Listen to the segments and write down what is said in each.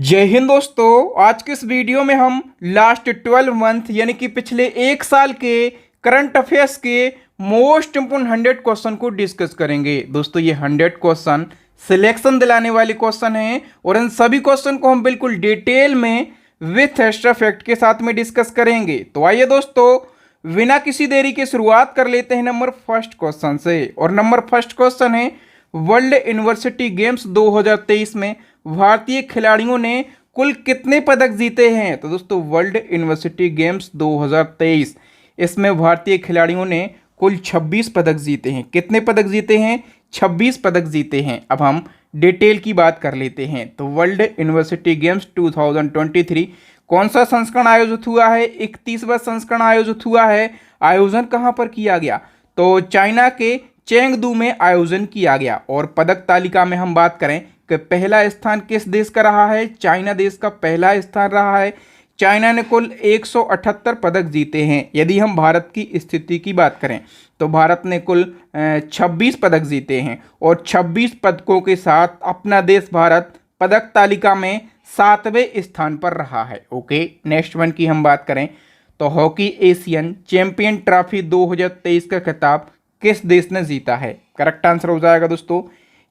जय हिंद दोस्तों। आज के इस वीडियो में हम लास्ट 12 मंथ यानी कि पिछले एक साल के करंट अफेयर्स के मोस्ट इंपोर्टेंट 100 क्वेश्चन को डिस्कस करेंगे। दोस्तों ये 100 क्वेश्चन सिलेक्शन दिलाने वाले क्वेश्चन हैं और इन सभी क्वेश्चन को हम बिल्कुल डिटेल में विथ एक्स्ट्रा फैक्ट के साथ में डिस्कस करेंगे। तो आइए दोस्तों बिना किसी देरी के शुरुआत कर लेते हैं नंबर फर्स्ट क्वेश्चन से। और नंबर फर्स्ट क्वेश्चन है वर्ल्ड यूनिवर्सिटी गेम्स 2023 में भारतीय खिलाड़ियों ने कुल कितने पदक जीते हैं। तो दोस्तों वर्ल्ड यूनिवर्सिटी गेम्स 2023 इसमें भारतीय खिलाड़ियों ने कुल 26 पदक जीते हैं। कितने पदक जीते हैं? 26 पदक जीते हैं। अब हम डिटेल की बात कर लेते हैं। तो वर्ल्ड यूनिवर्सिटी गेम्स 2023 कौन सा संस्करण आयोजित हुआ है? 31वां संस्करण आयोजित हुआ है। आयोजन कहाँ पर किया गया? तो चाइना के चेंगदू में आयोजन किया गया। और पदक तालिका में हम बात करें कि पहला स्थान किस देश का रहा है? चाइना देश का पहला स्थान रहा है। चाइना ने कुल 178 पदक जीते हैं। यदि हम भारत की स्थिति की बात करें तो भारत ने कुल 26 पदक जीते हैं और 26 पदकों के साथ अपना देश भारत पदक तालिका में 7वें स्थान पर रहा है। ओके, नेक्स्ट वन की हम बात करें तो हॉकी एशियन चैंपियन ट्रॉफी 2023 का खिताब किस देश ने जीता है? करेक्ट आंसर हो जाएगा दोस्तों,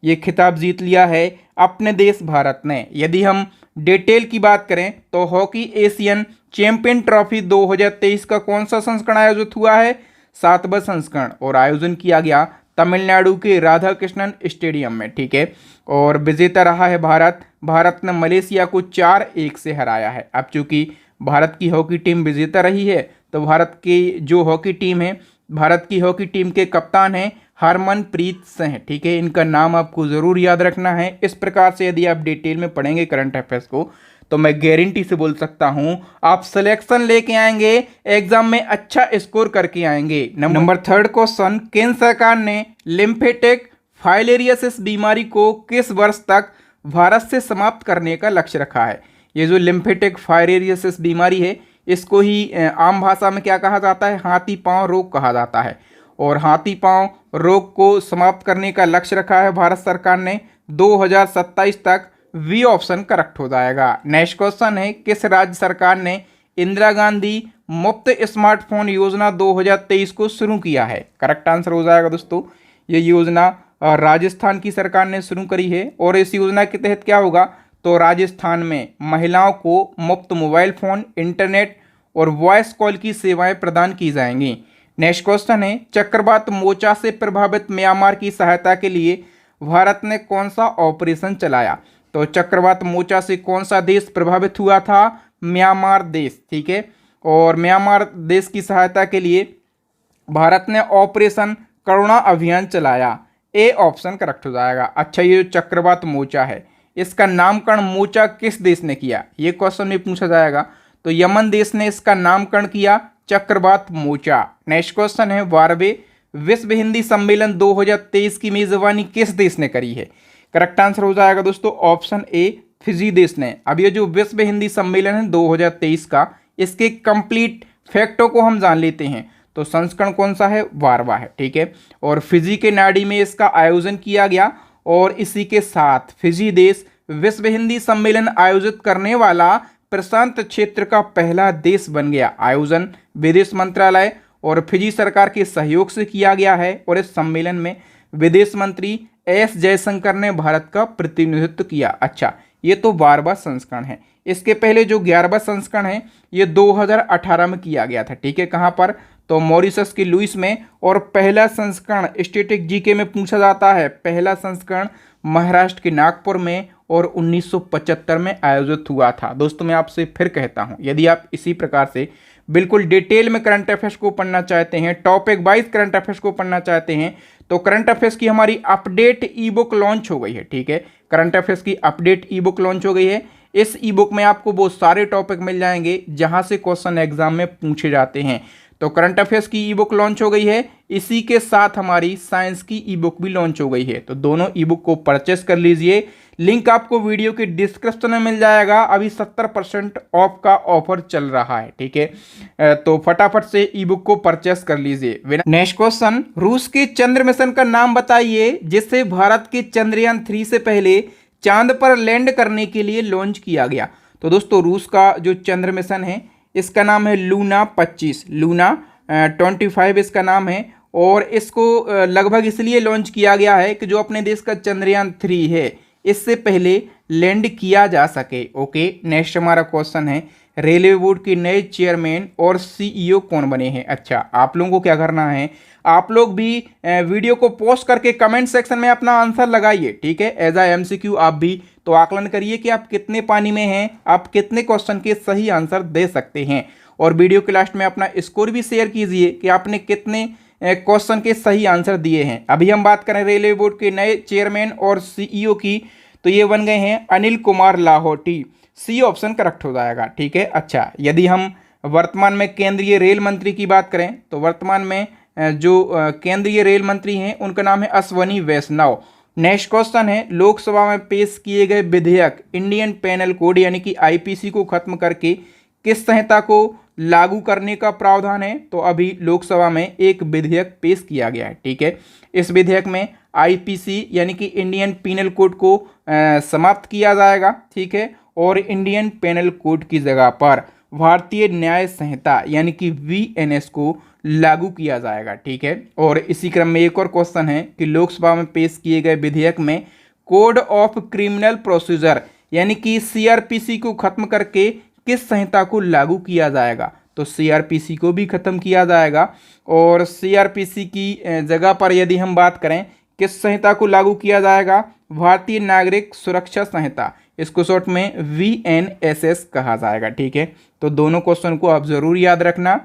ये खिताब जीत लिया है अपने देश भारत ने। यदि हम डिटेल की बात करें तो हॉकी एशियन चैंपियन ट्रॉफी 2023 का कौन सा संस्करण आयोजित हुआ है? 7वां संस्करण। और आयोजन किया गया तमिलनाडु के राधा कृष्णन स्टेडियम में। ठीक है, और विजेता रहा है भारत। भारत ने मलेशिया को 4-1 से हराया है। अब चूंकि भारत की हॉकी टीम विजेता रही है तो भारत की जो हॉकी टीम है, भारत की हॉकी टीम के कप्तान हैं हरमनप्रीत सिंह। ठीक है, इनका नाम आपको ज़रूर याद रखना है। इस प्रकार से यदि आप डिटेल में पढ़ेंगे करंट अफेयर्स को तो मैं गारंटी से बोल सकता हूं आप सिलेक्शन लेके आएंगे, एग्जाम में अच्छा स्कोर करके आएंगे। नंबर थर्ड क्वेश्चन, केंद्र सरकार ने लिम्फेटिक फाइलेरियोसिस बीमारी को किस वर्ष तक भारत से समाप्त करने का लक्ष्य रखा है? ये जो लिम्फेटिक फाइलेरियोसिस बीमारी है इसको ही आम भाषा में क्या कहा जाता है? हाथी पांव रोग कहा जाता है। और हाथी पांव रोग को समाप्त करने का लक्ष्य रखा है भारत सरकार ने 2027 तक। वी ऑप्शन करेक्ट हो जाएगा। नेक्स्ट क्वेश्चन है किस राज्य सरकार ने इंदिरा गांधी मुफ्त स्मार्टफोन योजना 2023 को शुरू किया है? करेक्ट आंसर हो जाएगा दोस्तों, ये योजना राजस्थान की सरकार ने शुरू करी है। और इस योजना के तहत क्या होगा तो राजस्थान में महिलाओं को मुफ्त मोबाइल फ़ोन, इंटरनेट और वॉइस कॉल की सेवाएं प्रदान की जाएंगी। नेक्स्ट क्वेश्चन है चक्रवात मोचा से प्रभावित म्यांमार की सहायता के लिए भारत ने कौन सा ऑपरेशन चलाया? तो चक्रवात मोचा से कौन सा देश प्रभावित हुआ था? म्यांमार देश। ठीक है, और म्यांमार देश की सहायता के लिए भारत ने ऑपरेशन करुणा अभियान चलाया। ए ऑप्शन करेक्ट हो जाएगा। अच्छा, ये जो चक्रवात मोचा है इसका नामकरण मोचा किस देश ने किया? ये क्वेश्चन में पूछा जाएगा। तो यमन देश ने इसका नामकरण किया चक्रवात मोचा। नेक्स्ट क्वेश्चन है 12वें विश्व हिंदी सम्मेलन 2023 की मेजबानी किस देश ने करी है? करेक्ट आंसर हो जाएगा दोस्तों ऑप्शन ए, फिजी देश ने। अब ये जो विश्व हिंदी सम्मेलन है 2023 का, इसके कंप्लीट फैक्टों को हम जान लेते हैं। तो संस्करण कौन सा है? 12वां है। ठीक है, और फिजी के नाडी में इसका आयोजन किया गया और इसी के साथ फिजी देश विश्व हिंदी सम्मेलन आयोजित करने वाला प्रशांत क्षेत्र का पहला देश बन गया। आयोजन विदेश मंत्रालय और फिजी सरकार के सहयोग से किया गया है। और इस सम्मेलन में विदेश मंत्री एस जयशंकर ने भारत का प्रतिनिधित्व किया। अच्छा, ये तो 12वां संस्करण है। इसके पहले जो 11वां संस्करण है ये 2018 में किया गया था। ठीक है, कहाँ पर? तो मॉरिशस के लुइस में। और पहला संस्करण स्टैटिक जीके में पूछा जाता है, पहला संस्करण महाराष्ट्र के नागपुर में और 1975 में आयोजित हुआ था। दोस्तों मैं आपसे फिर कहता हूं, यदि आप इसी प्रकार से बिल्कुल डिटेल में करंट अफेयर्स को पढ़ना चाहते हैं, टॉपिक वाइज करंट अफेयर्स को पढ़ना चाहते हैं, तो करंट अफेयर्स की हमारी अपडेट ई बुक लॉन्च हो गई है। ठीक है, करंट अफेयर्स की अपडेट ई बुक लॉन्च हो गई है। इस ई बुक में आपको वो सारे टॉपिक मिल जाएंगे जहां से क्वेश्चन एग्जाम में पूछे जाते हैं। तो करंट अफेयर्स की ई बुक लॉन्च हो गई है, इसी के साथ हमारी साइंस की ई बुक भी लॉन्च हो गई है। तो दोनों ई बुक को परचेस कर लीजिए, लिंक आपको वीडियो के डिस्क्रिप्शन में मिल जाएगा। अभी 70% ऑफ का ऑफर चल रहा है। ठीक है, तो फटाफट से ई बुक को परचेस कर लीजिए। नेक्स्ट क्वेश्चन, रूस के चंद्र मिशन का नाम बताइए जिससे भारत के चंद्रयान 3 से पहले चांद पर लैंड करने के लिए लॉन्च किया गया? तो दोस्तों रूस का जो चंद्र मिशन है इसका नाम है लूना 25, लूना 25 इसका नाम है। और इसको लगभग इसलिए लॉन्च किया गया है कि जो अपने देश का चंद्रयान 3 है इससे पहले लैंड किया जा सके। ओके, नेक्स्ट हमारा क्वेश्चन है रेलवे बोर्ड के नए चेयरमैन और सीईओ कौन बने हैं? अच्छा, आप लोगों को क्या करना है, आप लोग भी वीडियो को पोस्ट करके कमेंट सेक्शन में अपना आंसर लगाइए, ठीक है। एज आ एमसीक्यू आप भी तो आकलन करिए कि आप कितने पानी में हैं, आप कितने क्वेश्चन के सही आंसर दे सकते हैं। और वीडियो के लास्ट में अपना स्कोर भी शेयर कीजिए कि आपने कितने क्वेश्चन के सही आंसर दिए हैं। अभी हम बात करें रेलवे बोर्ड के नए चेयरमैन और सीईओ की, तो ये बन गए हैं Anil Kumar Lahoti. C option correct हो जाएगा, ठीक है। अच्छा, यदि हम वर्तमान में केंद्रीय रेल मंत्री की बात करें तो वर्तमान में जो केंद्रीय रेल मंत्री हैं उनका नाम है अश्वनी वैष्णव। नेक्स्ट क्वेश्चन है लोकसभा में पेश किए गए विधेयक इंडियन पेनल कोड यानी कि आईपीसी को खत्म करके किस संहिता को लागू करने का प्रावधान है? तो अभी लोकसभा में एक विधेयक पेश किया गया है, ठीक है। इस विधेयक में आईपीसी यानी कि इंडियन पेनल कोड को समाप्त किया जाएगा, ठीक है। और इंडियन पेनल कोड की जगह पर भारतीय न्याय संहिता यानी कि वीएनएस को लागू किया जाएगा, ठीक है। और इसी क्रम में एक और क्वेश्चन है कि लोकसभा में पेश किए गए विधेयक में कोड ऑफ क्रिमिनल प्रोसीजर यानी कि सीआरपीसी को खत्म करके किस संहिता को लागू किया जाएगा? तो सीआरपीसी को भी खत्म किया जाएगा। और सीआरपीसी की जगह पर यदि हम बात करें किस संहिता को लागू किया जाएगा? भारतीय नागरिक सुरक्षा संहिता, इसको शॉर्ट में वीएनएसएस कहा जाएगा, ठीक है। तो दोनों क्वेश्चन को आप जरूर याद रखना।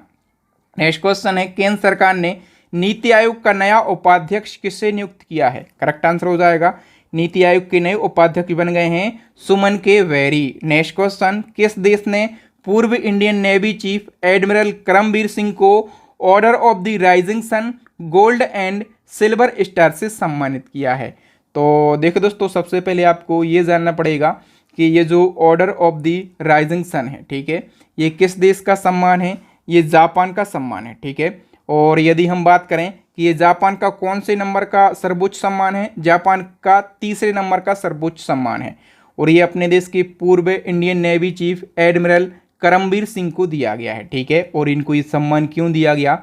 नेक्स्ट क्वेश्चन है केंद्र सरकार ने नीति आयोग का नया उपाध्यक्ष किसे नियुक्त किया है? करेक्ट आंसर हो जाएगा नीति आयोग के नए उपाध्यक्ष बन गए हैं सुमन के वेरी। नेक्स्ट क्वेश्चन किस देश ने पूर्व Indian navy chief admiral Karambir Singh को order of the rising sun gold and silver star से सम्मानित किया है? तो देखो दोस्तों, सबसे पहले आपको ये जानना पड़ेगा कि ये जो order of the rising sun है, ठीक है, ये किस देश का सम्मान है? ये जापान का सम्मान है, ठीक है। और यदि हम बात करें कि ये जापान का कौन से नंबर का सर्वोच्च सम्मान है? जापान का तीसरे नंबर का सर्वोच्च सम्मान है। और ये अपने देश के पूर्व Indian navy chief admiral Karambir Singh को दिया गया है, ठीक है। और इनको ये सम्मान क्यों दिया गया?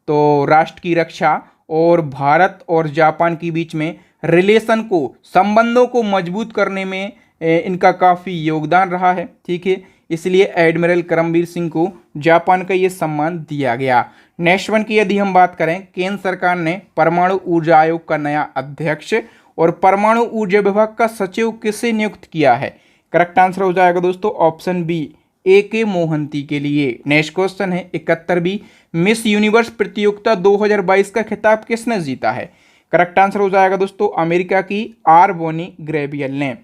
तो राष्ट्र की रक्षा और भारत और जापान के बीच में रिलेशन को, संबंधों को मजबूत करने में इनका काफ़ी योगदान रहा है, ठीक है। इसलिए एडमिरल करमबीर सिंह को जापान का ये सम्मान दिया गया। नेक्स्ट वन की यदि हम बात करें, केंद्र सरकार ने परमाणु ऊर्जा आयोग का नया अध्यक्ष और परमाणु ऊर्जा विभाग का सचिव किसे नियुक्त किया है? करेक्ट आंसर हो जाएगा दोस्तों ऑप्शन बी AK मोहंती के लिए। नेक्स्ट क्वेश्चन है 71वीं मिस यूनिवर्स प्रतियोगिता 2022 का खिताब किसने जीता है? करेक्ट आंसर हो जाएगा दोस्तों अमेरिका की आर बोनी ग्रेबियल ने।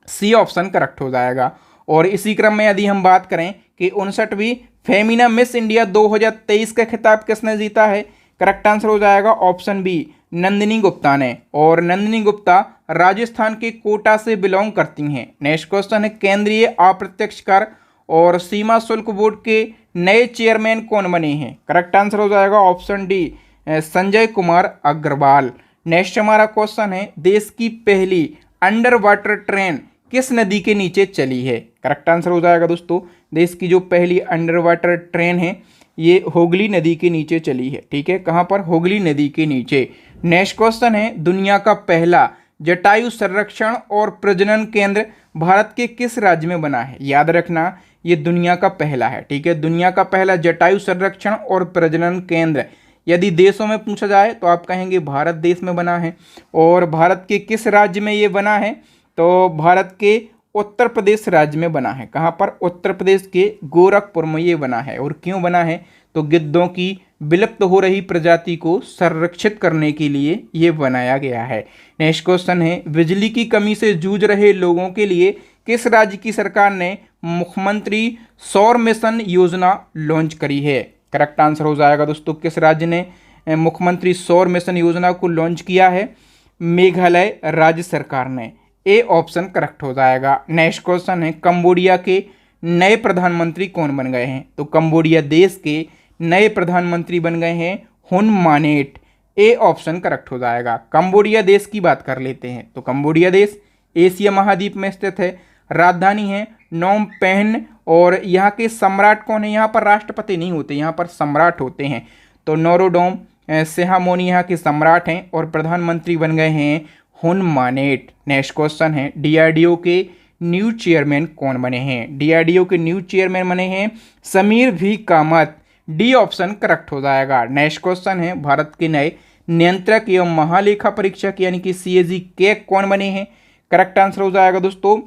सी ऑप्शन करेक्ट हो जाएगा। और इसी क्रम में यदि हम बात करें कि 59वीं फेमिना मिस इंडिया 2023 का खिताब किसने जीता है? करेक्ट आंसर हो जाएगा ऑप्शन बी नंदिनी गुप्ता ने। और नंदिनी गुप्ता राजस्थान के कोटा से बिलोंग करती हैं। नेक्स्ट क्वेश्चन है केंद्रीय अप्रत्यक्ष कर और सीमा शुल्क बोर्ड के नए चेयरमैन कौन बने हैं? करेक्ट आंसर हो जाएगा option D Sanjay Kumar Agarwal. Next हमारा क्वेश्चन है देश की पहली अंडर वाटर ट्रेन किस नदी के नीचे चली है? करेक्ट आंसर हो जाएगा दोस्तों देश की जो पहली अंडर वाटर ट्रेन है ये हुगली नदी के नीचे चली है, ठीक है। कहाँ पर? हुगली नदी के नीचे। नेक्स्ट क्वेश्चन है दुनिया का पहला जटायु संरक्षण और प्रजनन केंद्र भारत के किस राज्य में बना है? याद रखना ये दुनिया का पहला है, ठीक है। दुनिया का पहला जटायु संरक्षण और प्रजनन केंद्र यदि देशों में पूछा जाए तो आप कहेंगे भारत देश में बना है। और भारत के किस राज्य में ये बना है? तो भारत के उत्तर प्रदेश राज्य में बना है। कहाँ पर? उत्तर प्रदेश के गोरखपुर में ये बना है। और क्यों बना है? तो गिद्धों की विलुप्त हो रही प्रजाति को संरक्षित करने के लिए ये बनाया गया है। नेक्स्ट क्वेश्चन है बिजली की कमी से जूझ रहे लोगों के लिए किस राज्य की सरकार ने मुख्यमंत्री सौर मिशन योजना लॉन्च करी है? करेक्ट आंसर हो जाएगा दोस्तों किस राज्य ने मुख्यमंत्री सौर मिशन योजना को लॉन्च किया है? मेघालय राज्य सरकार ने। ए ऑप्शन करेक्ट हो जाएगा। नेक्स्ट क्वेश्चन है कंबोडिया के नए प्रधानमंत्री कौन बन गए हैं? तो कंबोडिया देश के नए प्रधानमंत्री बन गए हैं हुन मानेट। ए ऑप्शन करेक्ट हो जाएगा। कंबोडिया देश की बात कर लेते हैं तो कंबोडिया देश एशिया महाद्वीप में स्थित है। राजधानी है नोम पेन। और यहाँ के सम्राट कौन है? यहाँ पर राष्ट्रपति नहीं होते, यहाँ पर सम्राट होते हैं। तो नोरोडोम सिहामोनी यहाँ के सम्राट हैं और प्रधानमंत्री बन गए हैं हुन मानेट। नेक्स्ट क्वेश्चन है डीआरडीओ के न्यू चेयरमैन कौन बने हैं? डीआरडीओ के न्यू चेयरमैन बने हैं समीर भी कामत। डी ऑप्शन करेक्ट हो जाएगा। नेक्स्ट क्वेश्चन है भारत के नए नियंत्रक एवं महालेखा परीक्षक यानी कि सीएजी के कौन बने हैं? करेक्ट आंसर हो जाएगा दोस्तों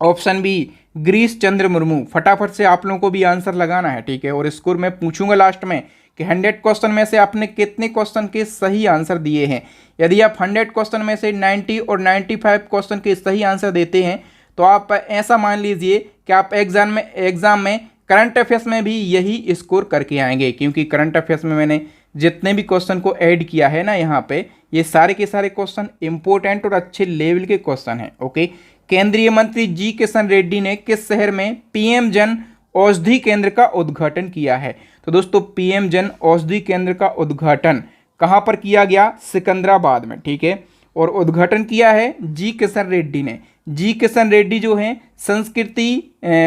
ऑप्शन बी गिरीश चंद्र मुर्मू। फटाफट से आप लोगों को भी आंसर लगाना है, ठीक है। और स्कोर मैं पूछूंगा लास्ट में कि 100 क्वेश्चन में से आपने कितने क्वेश्चन के सही आंसर दिए हैं। यदि आप 100 क्वेश्चन में से 90 और 95 क्वेश्चन के सही आंसर देते हैं तो आप ऐसा मान लीजिए कि आप एग्जाम में करंट अफेयर्स में भी यही स्कोर करके आएंगे, क्योंकि करंट अफेयर्स में मैंने जितने भी क्वेश्चन को ऐड किया है ना यहाँ पे, ये सारे के सारे क्वेश्चन इंपॉर्टेंट और अच्छे लेवल के क्वेश्चन हैं। ओके, केंद्रीय मंत्री जी किशन रेड्डी ने किस शहर में पीएम जन औषधि केंद्र का उद्घाटन किया है? तो दोस्तों पीएम जन औषधि केंद्र का उद्घाटन कहाँ पर किया गया? सिकंदराबाद में, ठीक है। और उद्घाटन किया है जी किशन रेड्डी ने। जी किशन रेड्डी जो हैं संस्कृति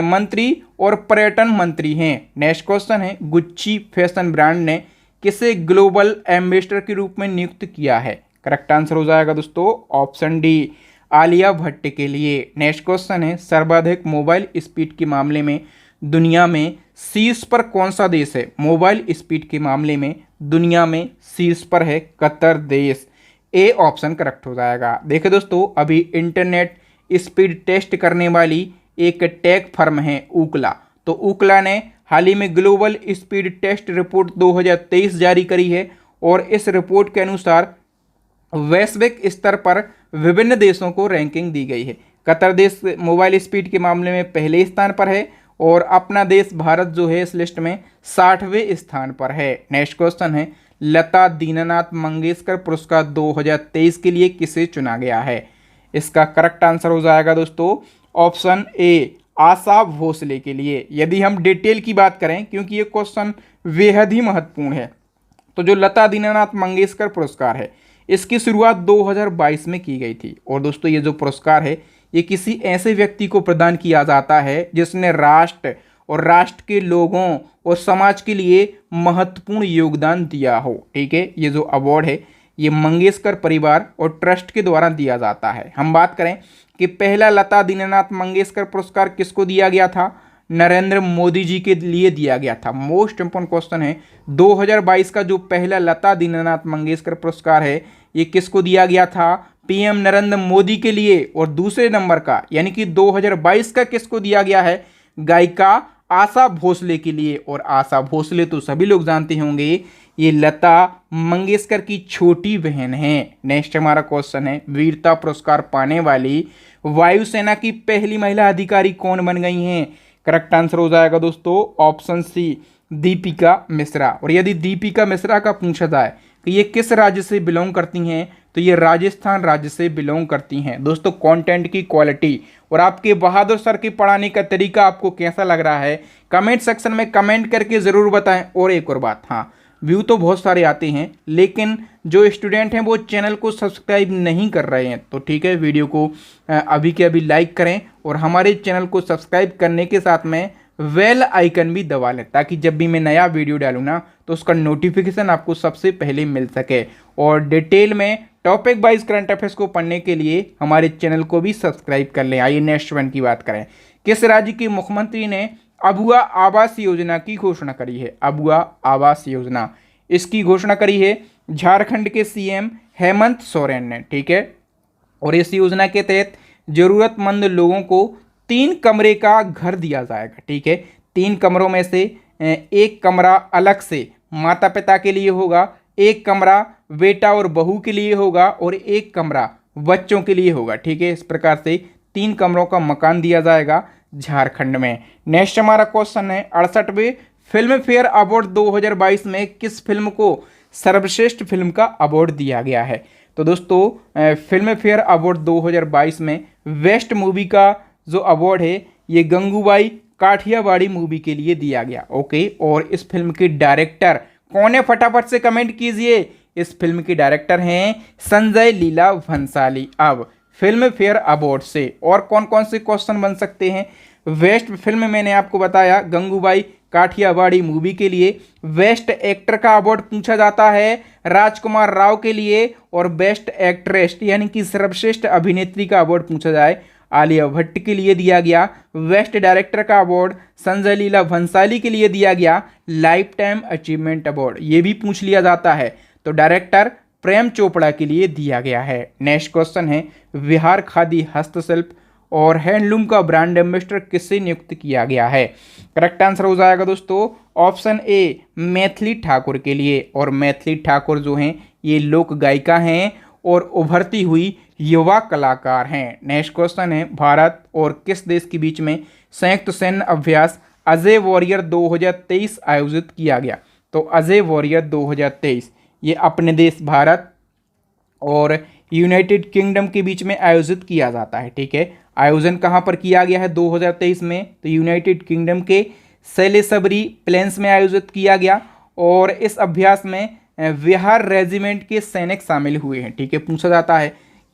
मंत्री और पर्यटन मंत्री हैं। नेक्स्ट क्वेश्चन है गुच्ची फैशन ब्रांड ने किसे ग्लोबल एम्बेसडर के रूप में नियुक्त किया है? करेक्ट आंसर हो जाएगा दोस्तों ऑप्शन डी आलिया भट्ट के लिए। नेक्स्ट क्वेश्चन है सर्वाधिक मोबाइल स्पीड के मामले में दुनिया में शीर्ष पर कौन सा देश है? मोबाइल स्पीड के मामले में दुनिया में शीर्ष पर है कतर देश। ए ऑप्शन करेक्ट हो जाएगा। देखिए दोस्तों अभी इंटरनेट स्पीड टेस्ट करने वाली एक टेक फर्म है ऊकला। तो ऊकला ने हाल ही में ग्लोबल स्पीड टेस्ट रिपोर्ट 2023 जारी करी है और इस रिपोर्ट के अनुसार वैश्विक स्तर पर विभिन्न देशों को रैंकिंग दी गई है। कतर देश मोबाइल स्पीड के मामले में पहले स्थान पर है और अपना देश भारत जो है इस लिस्ट में 60वें स्थान पर है। नेक्स्ट क्वेश्चन है लता दीनानाथ मंगेशकर पुरस्कार 2023 के लिए किसे चुना गया है? इसका करेक्ट आंसर हो जाएगा दोस्तों ऑप्शन ए आशा भोसले के लिए। यदि हम डिटेल की बात करें, क्योंकि ये क्वेश्चन बेहद ही महत्वपूर्ण है, तो जो लता दीनानाथ मंगेशकर पुरस्कार है इसकी शुरुआत 2022 में की गई थी। और दोस्तों ये जो पुरस्कार है ये किसी ऐसे व्यक्ति को प्रदान किया जाता है जिसने राष्ट्र और राष्ट्र के लोगों और समाज के लिए महत्वपूर्ण योगदान दिया हो, ठीक है। ये जो अवार्ड है ये मंगेशकर परिवार और ट्रस्ट के द्वारा दिया जाता है। हम बात करें कि पहला लता दीनानाथ मंगेशकर पुरस्कार किसको दिया गया था? नरेंद्र मोदी जी के लिए दिया गया था। मोस्ट इंपोर्टेंट क्वेश्चन है 2022 का जो पहला लता दीनानाथ मंगेशकर पुरस्कार है ये किसको दिया गया था? पीएम नरेंद्र मोदी के लिए। और दूसरे नंबर का यानी कि 2022 का किसको दिया गया है? गायिका आशा भोसले के लिए। और आशा भोसले तो सभी लोग जानते होंगे ये लता मंगेशकर की छोटी बहन है। नेक्स्ट हमारा क्वेश्चन है वीरता पुरस्कार पाने वाली वायुसेना की पहली महिला अधिकारी कौन बन गई हैं? करेक्ट आंसर हो जाएगा दोस्तों ऑप्शन सी दीपिका मिश्रा। और यदि दीपिका मिश्रा का पूछा जाए कि ये किस राज्य से बिलोंग करती हैं तो ये राजस्थान राज्य से बिलोंग करती हैं। दोस्तों कंटेंट की क्वालिटी और आपके बहादुर सर के पढ़ाने का तरीका आपको कैसा लग रहा है कमेंट सेक्शन में कमेंट करके ज़रूर बताएं। और एक और बात, हाँ व्यू तो बहुत सारे आते हैं लेकिन जो स्टूडेंट हैं वो चैनल को सब्सक्राइब नहीं कर रहे हैं, तो ठीक है वीडियो को अभी के अभी लाइक करें और हमारे चैनल को सब्सक्राइब करने के साथ में बेल आइकन भी दबा लें ताकि जब भी मैं नया वीडियो डालूँ ना तो उसका नोटिफिकेशन आपको सबसे पहले मिल सके। और डिटेल में टॉपिक वाइज करंट अफेयर्स को पढ़ने के लिए हमारे चैनल को भी सब्सक्राइब कर लें। आइए नेक्स्ट वन की बात करें। किस राज्य के मुख्यमंत्री ने अबुआ आवास योजना की घोषणा करी है? अबुआ आवास योजना इसकी घोषणा करी है झारखंड के सीएम हेमंत सोरेन ने, ठीक है। और इस योजना के तहत जरूरतमंद लोगों को 3 कमरे का घर दिया जाएगा, ठीक है। 3 कमरों में से एक कमरा अलग से माता पिता के लिए होगा, एक कमरा बेटा और बहू के लिए होगा और एक कमरा बच्चों के लिए होगा, ठीक है। इस प्रकार से 3 कमरों का मकान दिया जाएगा झारखंड में। नेक्स्ट हमारा क्वेश्चन है 68वें फिल्म फेयर अवार्ड 2022 में किस फिल्म को सर्वश्रेष्ठ फिल्म का अवार्ड दिया गया है? तो दोस्तों फिल्म फेयर अवार्ड 2022 में बेस्ट मूवी का जो अवार्ड है ये गंगूबाई काठियावाड़ी मूवी के लिए दिया गया, ओके। और इस फिल्म के डायरेक्टर कौन है? फटाफट से कमेंट कीजिए। इस फिल्म के डायरेक्टर हैं संजय लीला भंसाली। अब फिल्म फेयर अवार्ड से। और कौन कौन से क्वेश्चन बन सकते हैं? बेस्ट फिल्म मैंने आपको बताया गंगूबाई काठियावाड़ी मूवी के लिए। बेस्ट एक्टर का अवार्ड पूछा जाता है राजकुमार राव के लिए। और बेस्ट एक्ट्रेस यानी कि सर्वश्रेष्ठ अभिनेत्री का अवार्ड पूछा जाए आलिया भट्ट के लिए दिया गया। बेस्ट डायरेक्टर का अवार्ड संजय लीला भंसाली के लिए दिया गया। लाइफ टाइम अचीवमेंट अवार्ड ये भी पूछ लिया जाता है तो डायरेक्टर प्रेम चोपड़ा के लिए दिया गया है। नेक्स्ट क्वेश्चन है बिहार खादी हस्तशिल्प और हैंडलूम का ब्रांड एम्बेसडर किससे नियुक्त किया गया है? करेक्ट आंसर हो जाएगा दोस्तों ऑप्शन ए मैथिली ठाकुर के लिए। और मैथिली ठाकुर जो हैं ये लोक गायिका हैं और उभरती हुई युवा कलाकार हैं। नेक्स्ट क्वेश्चन है भारत और किस देश के बीच में संयुक्त सैन्य अभ्यास अजय वॉरियर 2023 आयोजित किया गया? तो अजय वॉरियर 2023 ये अपने देश भारत और यूनाइटेड किंगडम के बीच में आयोजित किया जाता है। ठीक है, आयोजन कहाँ पर किया गया है 2023 में? तो यूनाइटेड किंगडम के सेलेसबरी प्लेन्स में आयोजित किया गया। और इस अभ्यास में बिहार रेजिमेंट के सैनिक शामिल हुए हैं। ठीक है, पूछा जाता है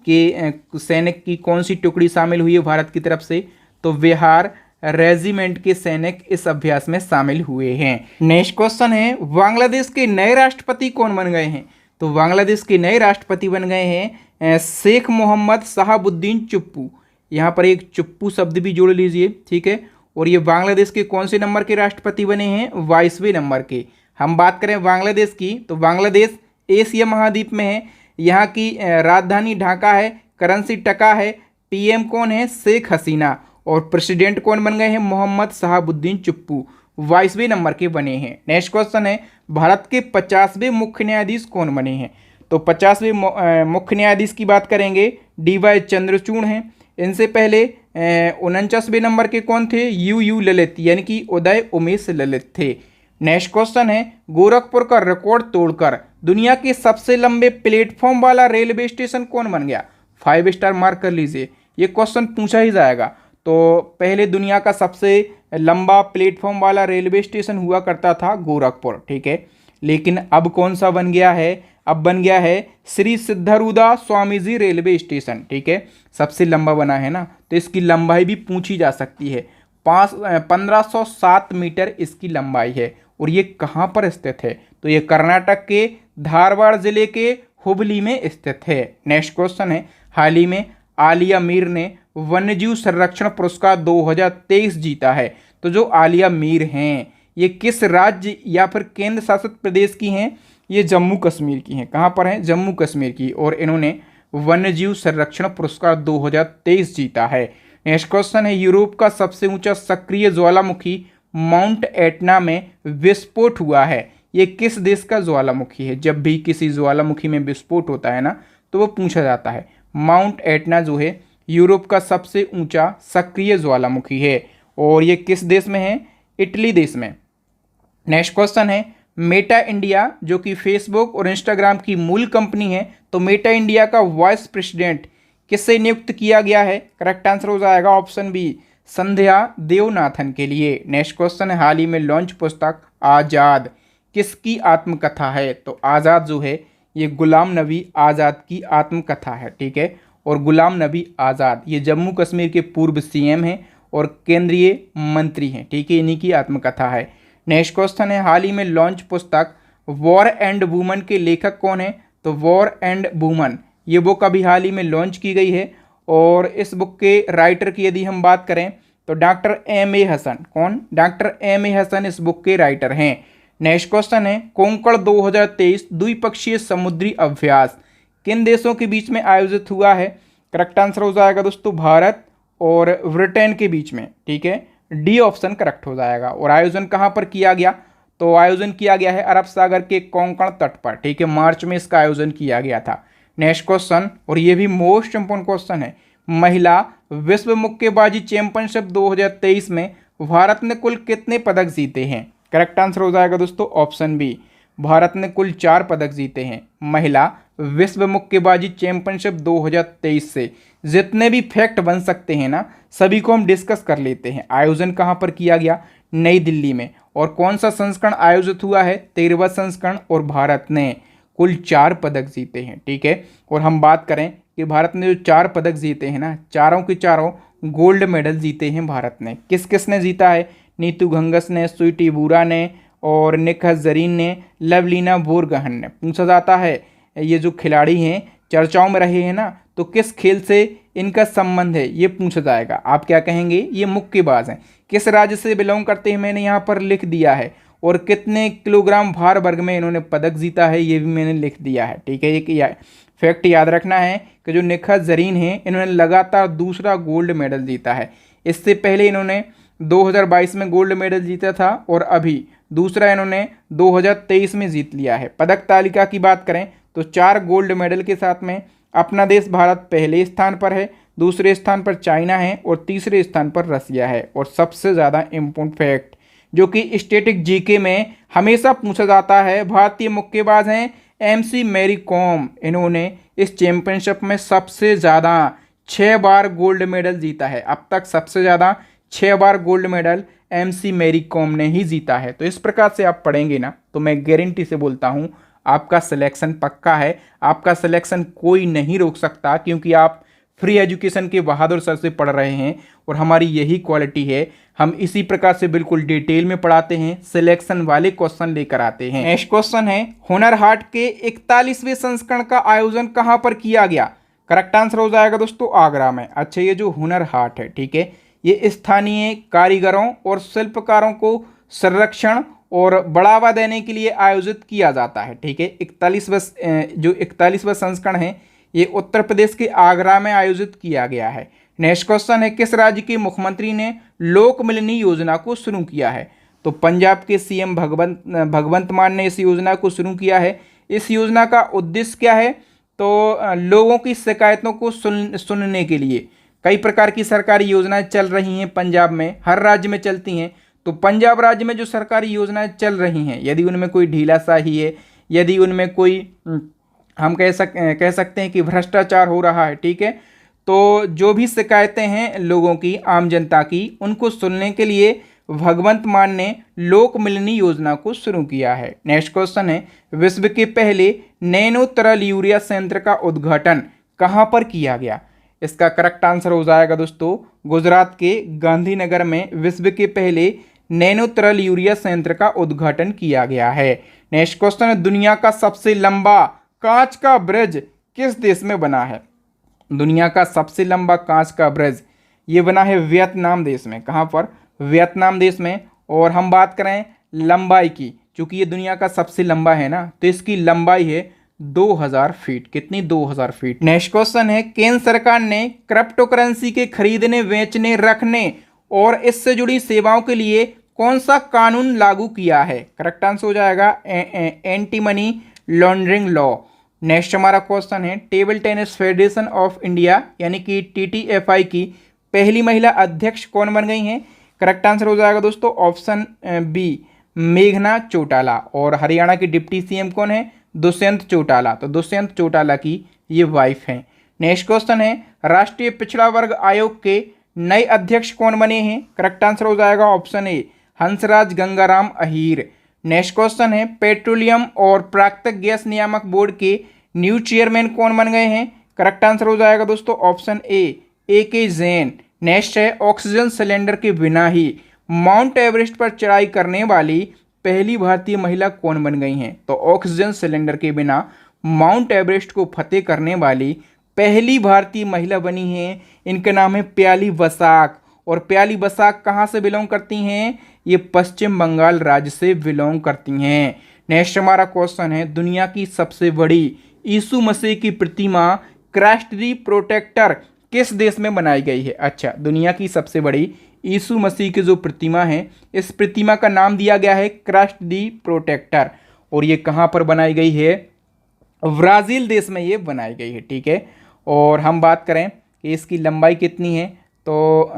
कि सैनिक की कौन सी टुकड़ी शामिल हुई है भारत की तरफ से? तो बिहार रेजिमेंट के सैनिक इस अभ्यास में शामिल हुए हैं। नेक्स्ट क्वेश्चन है बांग्लादेश के नए राष्ट्रपति कौन बन गए हैं? तो बांग्लादेश के नए राष्ट्रपति बन गए हैं शेख मोहम्मद शहाबुद्दीन चुप्पू। यहाँ पर एक चुप्पू शब्द भी जोड़ लीजिए। ठीक है, और ये बांग्लादेश के कौन से नंबर के राष्ट्रपति बने हैं? 22वें नंबर के। हम बात करें बांग्लादेश की तो बांग्लादेश एशिया महाद्वीप में है। यहाँ की राजधानी ढाका है, करेंसी टका है, पीएम कौन है? शेख हसीना। और प्रेसिडेंट कौन बन गए हैं? मोहम्मद शहाबुद्दीन चुप्पू 22वें नंबर के बने हैं। नेक्स्ट क्वेश्चन है भारत के 50वें मुख्य न्यायाधीश कौन बने हैं? तो 50वें मुख्य न्यायाधीश की बात करेंगे डीवाई चंद्रचूड़ हैं। इनसे पहले 49वें नंबर के कौन थे? यू ललित यानी कि उदय उमेश ललित थे। नेक्स्ट क्वेश्चन है गोरखपुर का रिकॉर्ड तोड़कर दुनिया के सबसे लंबे प्लेटफॉर्म वाला रेलवे स्टेशन कौन बन गया? 5 स्टार मार्क कर लीजिए, ये क्वेश्चन पूछा ही जाएगा। तो पहले दुनिया का सबसे लंबा प्लेटफॉर्म वाला रेलवे स्टेशन हुआ करता था गोरखपुर। ठीक है, लेकिन अब कौन सा बन गया है? अब बन गया है श्री सिद्धारूढ़ा स्वामी जी रेलवे स्टेशन। ठीक है, सबसे लंबा बना है ना, तो इसकी लंबाई भी पूछी जा सकती है। 1507 मीटर इसकी लंबाई है। और ये कहाँ पर स्थित है? तो ये कर्नाटक के धारवाड़ जिले के हुबली में स्थित है। नेक्स्ट क्वेश्चन है हाल ही में आलिया मीर ने वन्यजीव संरक्षण पुरस्कार 2023 जीता है। तो जो आलिया मीर हैं ये किस राज्य या फिर केंद्र शासित प्रदेश की हैं? ये जम्मू कश्मीर की हैं। कहाँ पर हैं? जम्मू कश्मीर की। और इन्होंने वन्यजीव संरक्षण पुरस्कार 2023 जीता है। नेक्स्ट क्वेश्चन है यूरोप का सबसे ऊंचा सक्रिय ज्वालामुखी माउंट एटना में विस्फोट हुआ है। ये किस देश का ज्वालामुखी है? जब भी किसी ज्वालामुखी में विस्फोट होता है ना तो वो पूछा जाता है। माउंट एटना जो है यूरोप का सबसे ऊंचा सक्रिय ज्वालामुखी है। और ये किस देश में है? इटली देश में। नेक्स्ट क्वेश्चन है मेटा इंडिया जो कि फेसबुक और इंस्टाग्राम की मूल कंपनी है, तो मेटा इंडिया का वाइस प्रेसिडेंट किससे नियुक्त किया गया है? करेक्ट आंसर हो जाएगा ऑप्शन बी संध्या देवनाथन के लिए। नेक्स्ट क्वेश्चन है हाल ही में लॉन्च पुस्तक आज़ाद किसकी आत्मकथा है? तो आज़ाद जो है ये गुलाम नबी आज़ाद की आत्मकथा है। ठीक है, और गुलाम नबी आज़ाद ये जम्मू कश्मीर के पूर्व सीएम हैं और केंद्रीय मंत्री हैं। ठीक है, इन्हीं की आत्मकथा है। नेक्स्ट क्वेश्चन है हाल ही में लॉन्च पुस्तक वॉर एंड वुमन के लेखक कौन है? तो वॉर एंड वुमन ये बुक अभी हाल ही में लॉन्च की गई है। और इस बुक के राइटर की यदि हम बात करें तो डॉक्टर एम.ए. हसन। कौन? Doctor MA. हसन इस बुक के राइटर हैं। नेक्स्ट क्वेश्चन है कोंकण 2023 द्विपक्षीय समुद्री अभ्यास किन देशों के बीच में आयोजित हुआ है? करेक्ट आंसर हो जाएगा दोस्तों भारत और ब्रिटेन के बीच में। ठीक है, डी ऑप्शन करेक्ट हो जाएगा। और आयोजन कहाँ पर किया गया? तो आयोजन किया गया है अरब सागर के कोंकण तट पर। ठीक है, मार्च में इसका आयोजन किया गया था। नेक्स्ट क्वेश्चन और ये भी मोस्ट इंपोर्टेंट क्वेश्चन है महिला विश्व मुक्केबाजी चैंपियनशिप 2023 में भारत ने कुल कितने पदक जीते हैं? करेक्ट आंसर हो जाएगा दोस्तों ऑप्शन बी भारत ने कुल 4 पदक जीते हैं महिला विश्व मुक्केबाजी चैंपियनशिप 2023 से। जितने भी फैक्ट बन सकते हैं ना सभी को हम डिस्कस कर लेते हैं। आयोजन कहाँ पर किया गया? नई दिल्ली में। और कौन सा संस्करण आयोजित हुआ है? 13वां संस्करण। और भारत ने कुल 4 पदक जीते हैं। ठीक है, और हम बात करें कि भारत ने जो 4 पदक जीते हैं ना, चारों के चारों गोल्ड मेडल जीते हैं भारत ने। किस किसने जीता है? नीतू घंघस ने, स्वीटी बूरा ने और निखत जरीन ने, लवलीना बोरगोहेन ने। पूछा जाता है ये जो खिलाड़ी हैं चर्चाओं में रहे हैं ना, तो किस खेल से इनका संबंध है, ये पूछा जाएगा। आप क्या कहेंगे? ये मुक्केबाज हैं। किस राज्य से बिलोंग करते हैं मैंने यहाँ पर लिख दिया है, और कितने किलोग्राम भार वर्ग में इन्होंने पदक जीता है ये भी मैंने लिख दिया है। ठीक है, एक फैक्ट याद रखना है कि जो निखत जरीन हैं इन्होंने लगातार दूसरा गोल्ड मेडल जीता है। इससे पहले इन्होंने 2022 में गोल्ड मेडल जीता था और अभी दूसरा इन्होंने 2023 में जीत लिया है। पदक तालिका की बात करें तो 4 गोल्ड मेडल के साथ में अपना देश भारत पहले स्थान पर है, दूसरे स्थान पर चाइना है और तीसरे स्थान पर रसिया है। और सबसे ज़्यादा इम्पोर्टेंट फैक्ट जो कि स्टैटिक जीके में हमेशा पूछा जाता है, भारतीय मुक्केबाज हैं MC मैरी कॉम। इन्होंने इस चैंपियनशिप में सबसे ज़्यादा 6 बार गोल्ड मेडल जीता है। अब तक सबसे ज़्यादा 6 बार gold medal MC Mary Kom ने ही जीता है। तो इस प्रकार से आप पढ़ेंगे ना, तो मैं गारंटी से बोलता हूँ आपका सिलेक्शन पक्का है। आपका सिलेक्शन कोई नहीं रोक सकता, क्योंकि आप फ्री एजुकेशन के बहादुर सर से पढ़ रहे हैं और हमारी यही क्वालिटी है। हम इसी प्रकार से बिल्कुल डिटेल में पढ़ाते हैं, सिलेक्शन वाले क्वेश्चन लेकर आते हैं। नेक्स्ट क्वेश्चन है, हुनर हाट के 41वें संस्करण का आयोजन कहाँ पर किया गया? करेक्ट आंसर हो जाएगा दोस्तों आगरा में। अच्छा, ये जो हुनर हाट है, ठीक है, ये स्थानीय कारीगरों और शिल्पकारों को संरक्षण और बढ़ावा देने के लिए आयोजित किया जाता है। ठीक है, 41वां संस्करण है ये उत्तर प्रदेश के आगरा में आयोजित किया गया है। नेक्स्ट क्वेश्चन है, किस राज्य के मुख्यमंत्री ने लोक मिलनी योजना को शुरू किया है? तो पंजाब के CM भगवंत मान ने इस योजना को शुरू किया है। इस योजना का उद्देश्य क्या है? तो लोगों की शिकायतों को सुनने के लिए कई प्रकार की सरकारी योजनाएं चल रही हैं पंजाब में, हर राज्य में चलती हैं। तो पंजाब राज्य में जो सरकारी योजनाएं चल रही हैं, यदि उनमें कोई ढीलाशाही है, यदि उनमें कोई हम कह सकते हैं कि भ्रष्टाचार हो रहा है, ठीक है, तो जो भी शिकायतें हैं लोगों की, आम जनता की, उनको सुनने के लिए भगवंत मान ने लोक मिलनी योजना को शुरू किया है। नेक्स्ट क्वेश्चन है, विश्व के पहले नैनो तरल यूरिया संयंत्र का उद्घाटन कहाँ पर किया गया? इसका करेक्ट आंसर हो जाएगा दोस्तों गुजरात के गांधीनगर में विश्व के पहले नैनो तरल यूरिया संयंत्र का उद्घाटन किया गया है। नेक्स्ट क्वेश्चन है, दुनिया का सबसे लंबा कांच का ब्रिज किस देश में बना है? दुनिया का सबसे लंबा कांच का ब्रिज ये बना है वियतनाम देश में। कहाँ पर? वियतनाम देश में। और हम बात करें लंबाई की, चूंकि ये दुनिया का सबसे लंबा है ना, तो इसकी लंबाई है 2000 फीट। कितनी? 2000 फीट। नेक्स्ट क्वेश्चन है, केंद्र सरकार ने क्रिप्टो करेंसी के खरीदने, बेचने, रखने और इससे जुड़ी सेवाओं के लिए कौन सा कानून लागू किया है? करेक्ट आंसर हो जाएगा anti money laundering law. Next हमारा क्वेश्चन है, table tennis federation of India यानी कि TTFI की पहली महिला अध्यक्ष कौन बन गई हैं? करेक्ट आंसर हो जाएगा दोस्तों ऑप्शन B मेघना चौटाला। और हरियाणा के डिप्टी CM कौन है? दुष्यंत चौटाला। तो दुष्यंत चौटाला की ये वाइफ हैं। नेक्स्ट क्वेश्चन है, राष्ट्रीय पिछड़ा वर्ग आयोग के नए अध्यक्ष कौन बने हैं? करेक्ट आंसर हो जाएगा option A Hansraj Gangaram Ahir. Next question है, पेट्रोलियम और प्राकृतिक गैस नियामक बोर्ड के न्यू चेयरमैन कौन बन गए हैं? करेक्ट आंसर हो जाएगा दोस्तों option A AK Jain. Next है, ऑक्सीजन सिलेंडर के बिना ही माउंट एवरेस्ट पर चढ़ाई करने वाली पहली भारतीय महिला कौन बन गई हैं? तो ऑक्सीजन सिलेंडर के बिना माउंट एवरेस्ट को फतेह करने वाली पहली भारतीय महिला बनी हैं, इनका नाम है प्याली बसाक। और प्याली बसाक कहाँ से बिलोंग करती हैं? ये पश्चिम बंगाल राज्य से बिलोंग करती हैं। नेक्स्ट हमारा क्वेश्चन है, दुनिया की सबसे बड़ी यीशु मसीह की प्रतिमा क्राइस्ट दी प्रोटेक्टर किस देश में बनाई गई है? अच्छा, दुनिया की सबसे बड़ी यीशु मसीह की जो प्रतिमा है, इस प्रतिमा का नाम दिया गया है क्राइस्ट दी प्रोटेक्टर। और ये कहाँ पर बनाई गई है? ब्राज़ील देश में ये बनाई गई है। ठीक है, और हम बात करें कि इसकी लंबाई कितनी है, तो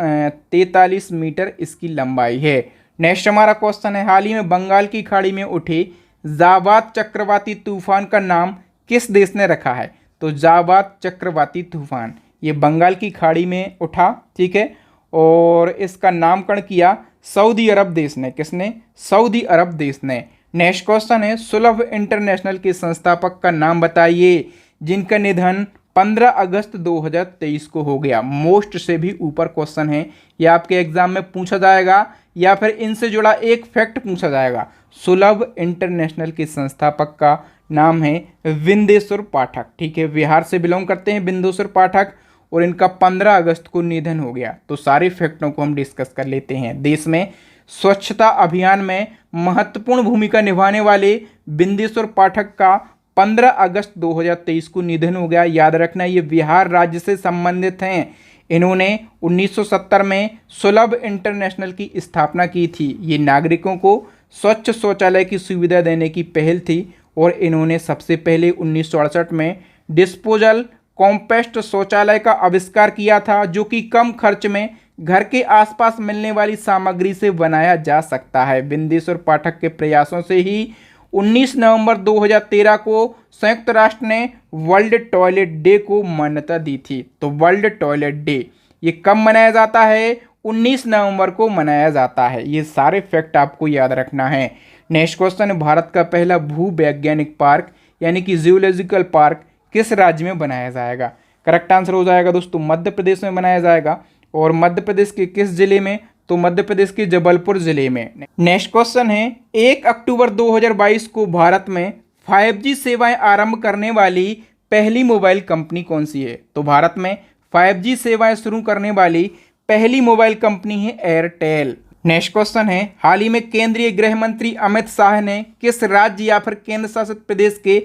43 मीटर इसकी लंबाई है। नेक्स्ट हमारा क्वेश्चन है, हाल ही में बंगाल की खाड़ी में उठे जाबाद चक्रवाती तूफान का नाम किस देश ने रखा है? तो जाबाद चक्रवाती तूफान ये बंगाल की खाड़ी में उठा, ठीक है, और इसका नामकरण किया सऊदी अरब देश ने। किसने? सऊदी अरब देश ने। नेक्स्ट क्वेश्चन है, सुलभ इंटरनेशनल के संस्थापक का नाम बताइए जिनका निधन 15 अगस्त 2023 को हो गया। मोस्ट से भी ऊपर क्वेश्चन है, ये आपके एग्जाम में पूछा जाएगा या फिर इनसे जुड़ा एक फैक्ट पूछा जाएगा। सुलभ इंटरनेशनल के संस्थापक का नाम है बिंदेश्वर पाठक, ठीक है, बिहार से बिलोंग करते हैं बिंदेश्वर पाठक, और इनका 15 अगस्त को निधन हो गया। तो सारे फैक्टों को हम डिस्कस कर लेते हैं। देश में स्वच्छता अभियान में महत्वपूर्ण भूमिका निभाने वाले बिंदेश्वर पाठक का 15 अगस्त 2023 को निधन हो गया। याद रखना, ये बिहार राज्य से संबंधित हैं। इन्होंने 1970 में सुलभ इंटरनेशनल की स्थापना की थी। ये नागरिकों को स्वच्छ शौचालय की सुविधा देने की पहल थी, और इन्होंने सबसे पहले 1968 में डिस्पोजल कॉम्पैक्ट शौचालय का आविष्कार किया था, जो कि कम खर्च में घर के आसपास मिलने वाली सामग्री से बनाया जा सकता है। बिंदेश्वर पाठक के प्रयासों से ही 19 नवंबर 2013 को संयुक्त राष्ट्र ने वर्ल्ड टॉयलेट डे को मान्यता दी थी। तो वर्ल्ड टॉयलेट डे ये कब मनाया जाता है? 19 नवंबर को मनाया जाता है। ये सारे फैक्ट आपको याद रखना है। नेक्स्ट क्वेश्चन, भारत का पहला भूवैज्ञानिक पार्क यानी कि जियोलॉजिकल पार्क किस राज्य में बनाया जाएगा? करेक्ट आंसर हो जाएगा दोस्तों मध्य प्रदेश में बनाया जाएगा। और मध्य प्रदेश के किस जिले में? तो मध्य प्रदेश के जबलपुर जिले में। नेक्स्ट क्वेश्चन है, 1 अक्टूबर 2022 को भारत में 5G सेवाएं आरंभ करने वाली पहली मोबाइल कंपनी कौन सी है? तो भारत में 5G सेवाएं शुरू करने वाली पहली मोबाइल कंपनी है एयरटेल। नेक्स्ट क्वेश्चन है, हाल ही में केंद्रीय गृह मंत्री अमित शाह ने किस राज्य या फिर केंद्र शासित प्रदेश के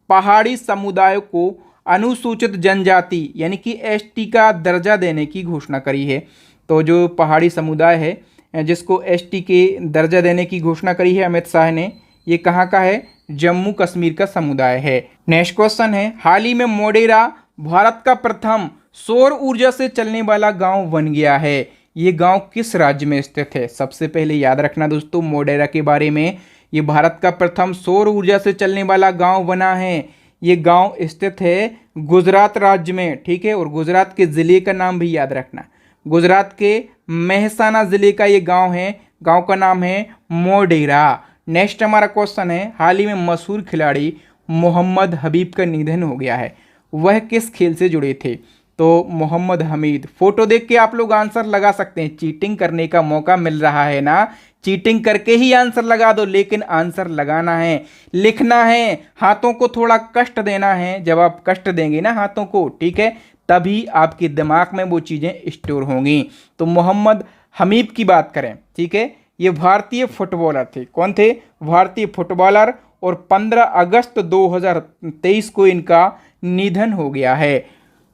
पहाड़ी समुदायों को अनुसूचित जनजाति यानी कि एसटी का दर्जा देने की घोषणा करी है? तो जो पहाड़ी समुदाय है जिसको एसटी के दर्जा देने की घोषणा करी है अमित शाह ने, ये कहाँ का है? जम्मू कश्मीर का समुदाय है। नेक्स्ट क्वेश्चन है, हाल ही में मोढेरा भारत का प्रथम सौर ऊर्जा से चलने वाला गांव बन गया है। ये गांव किस राज्य में स्थित है? सबसे पहले याद रखना दोस्तों मोढेरा के बारे में, ये भारत का प्रथम सौर ऊर्जा से चलने वाला गांव बना है। ये गांव स्थित है गुजरात राज्य में, ठीक है, और गुजरात के ज़िले का नाम भी याद रखना। गुजरात के मेहसाना ज़िले का ये गांव है, गांव का नाम है मोढेरा। नेक्स्ट हमारा क्वेश्चन है, हाल ही में मशहूर खिलाड़ी मोहम्मद हबीब का निधन हो गया है, वह किस खेल से जुड़े थे? तो मोहम्मद हमीद, फोटो देख के आप लोग आंसर लगा सकते हैं। चीटिंग करने का मौका मिल रहा है ना, चीटिंग करके ही आंसर लगा दो, लेकिन आंसर लगाना है, लिखना है, हाथों को थोड़ा कष्ट देना है। जब आप कष्ट देंगे ना हाथों को, ठीक है, तभी आपके दिमाग में वो चीज़ें स्टोर होंगी। तो मोहम्मद हमीद की बात करें, ठीक है, ये भारतीय फुटबॉलर थे। कौन थे? भारतीय फुटबॉलर। और 15 अगस्त 2023 को इनका निधन हो गया है।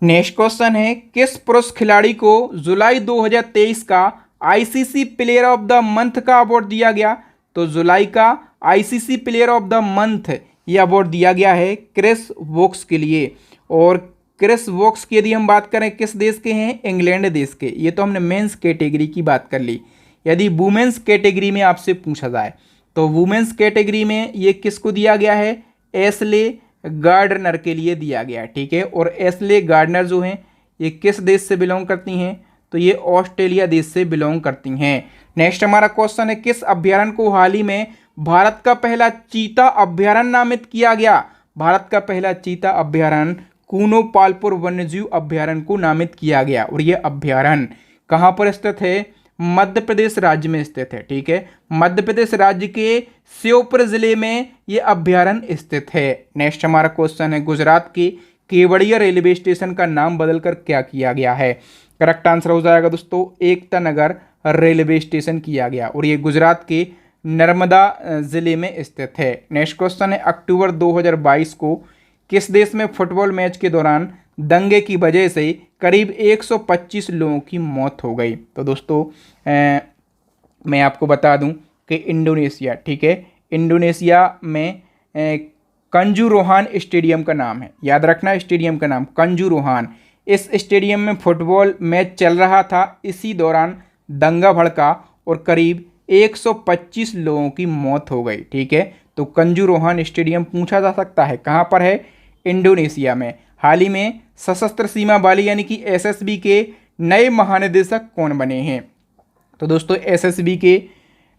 नेक्स्ट क्वेश्चन है, किस पुरुष खिलाड़ी को जुलाई 2023 का ICC player of the month का अवार्ड दिया गया? तो जुलाई का ICC player of the month ये अवार्ड दिया गया है क्रिस वोक्स के लिए। और क्रिस वोक्स की यदि हम बात करें किस देश के हैं? इंग्लैंड देश के। ये तो हमने मेंस कैटेगरी की बात कर ली। यदि वुमेन्स कैटेगरी में आपसे पूछा जाए तो वुमेन्स कैटेगरी में ये किसको दिया गया है? एशले गार्डनर के लिए दिया गया, ठीक है। और एशले गार्डनर जो हैं ये किस देश से बिलोंग करती हैं? तो ये ऑस्ट्रेलिया देश से बिलोंग करती हैं। नेक्स्ट हमारा क्वेश्चन है, किस अभ्यारण्य को हाल ही में भारत का पहला चीता अभ्यारण्य नामित किया गया? भारत का पहला चीता अभ्यारण्य कूनो पालपुर वन्यजीव अभ्यारण्य को नामित किया गया। और ये अभ्यारण्य कहाँ पर स्थित है? मध्य प्रदेश राज्य में स्थित है, ठीक है। मध्य प्रदेश राज्य के श्योपुर जिले में ये अभ्यारण्य स्थित है। नेक्स्ट हमारा क्वेश्चन है, गुजरात के केवड़िया रेलवे स्टेशन का नाम बदलकर क्या किया गया है? करेक्ट आंसर हो जाएगा दोस्तों एकता नगर रेलवे स्टेशन किया गया, और ये गुजरात के नर्मदा जिले में स्थित है। नेक्स्ट क्वेश्चन है, अक्टूबर 2022 को किस देश में फुटबॉल मैच के दौरान दंगे की वजह से करीब 125 लोगों की मौत हो गई? तो दोस्तों मैं आपको बता दूं कि इंडोनेशिया, ठीक है, इंडोनेशिया में कंजुरोहान स्टेडियम का नाम है, याद रखना स्टेडियम का नाम कंजुरोहान। इस स्टेडियम में फुटबॉल मैच चल रहा था, इसी दौरान दंगा भड़का और करीब 125 लोगों की मौत हो गई, ठीक है। तो कंजुरोहान स्टेडियम पूछा जा सकता है कहाँ पर है? इंडोनेशिया में। हाल ही में सशस्त्र सीमा बल यानी कि एसएसबी के नए महानिदेशक कौन बने हैं? तो दोस्तों एसएसबी के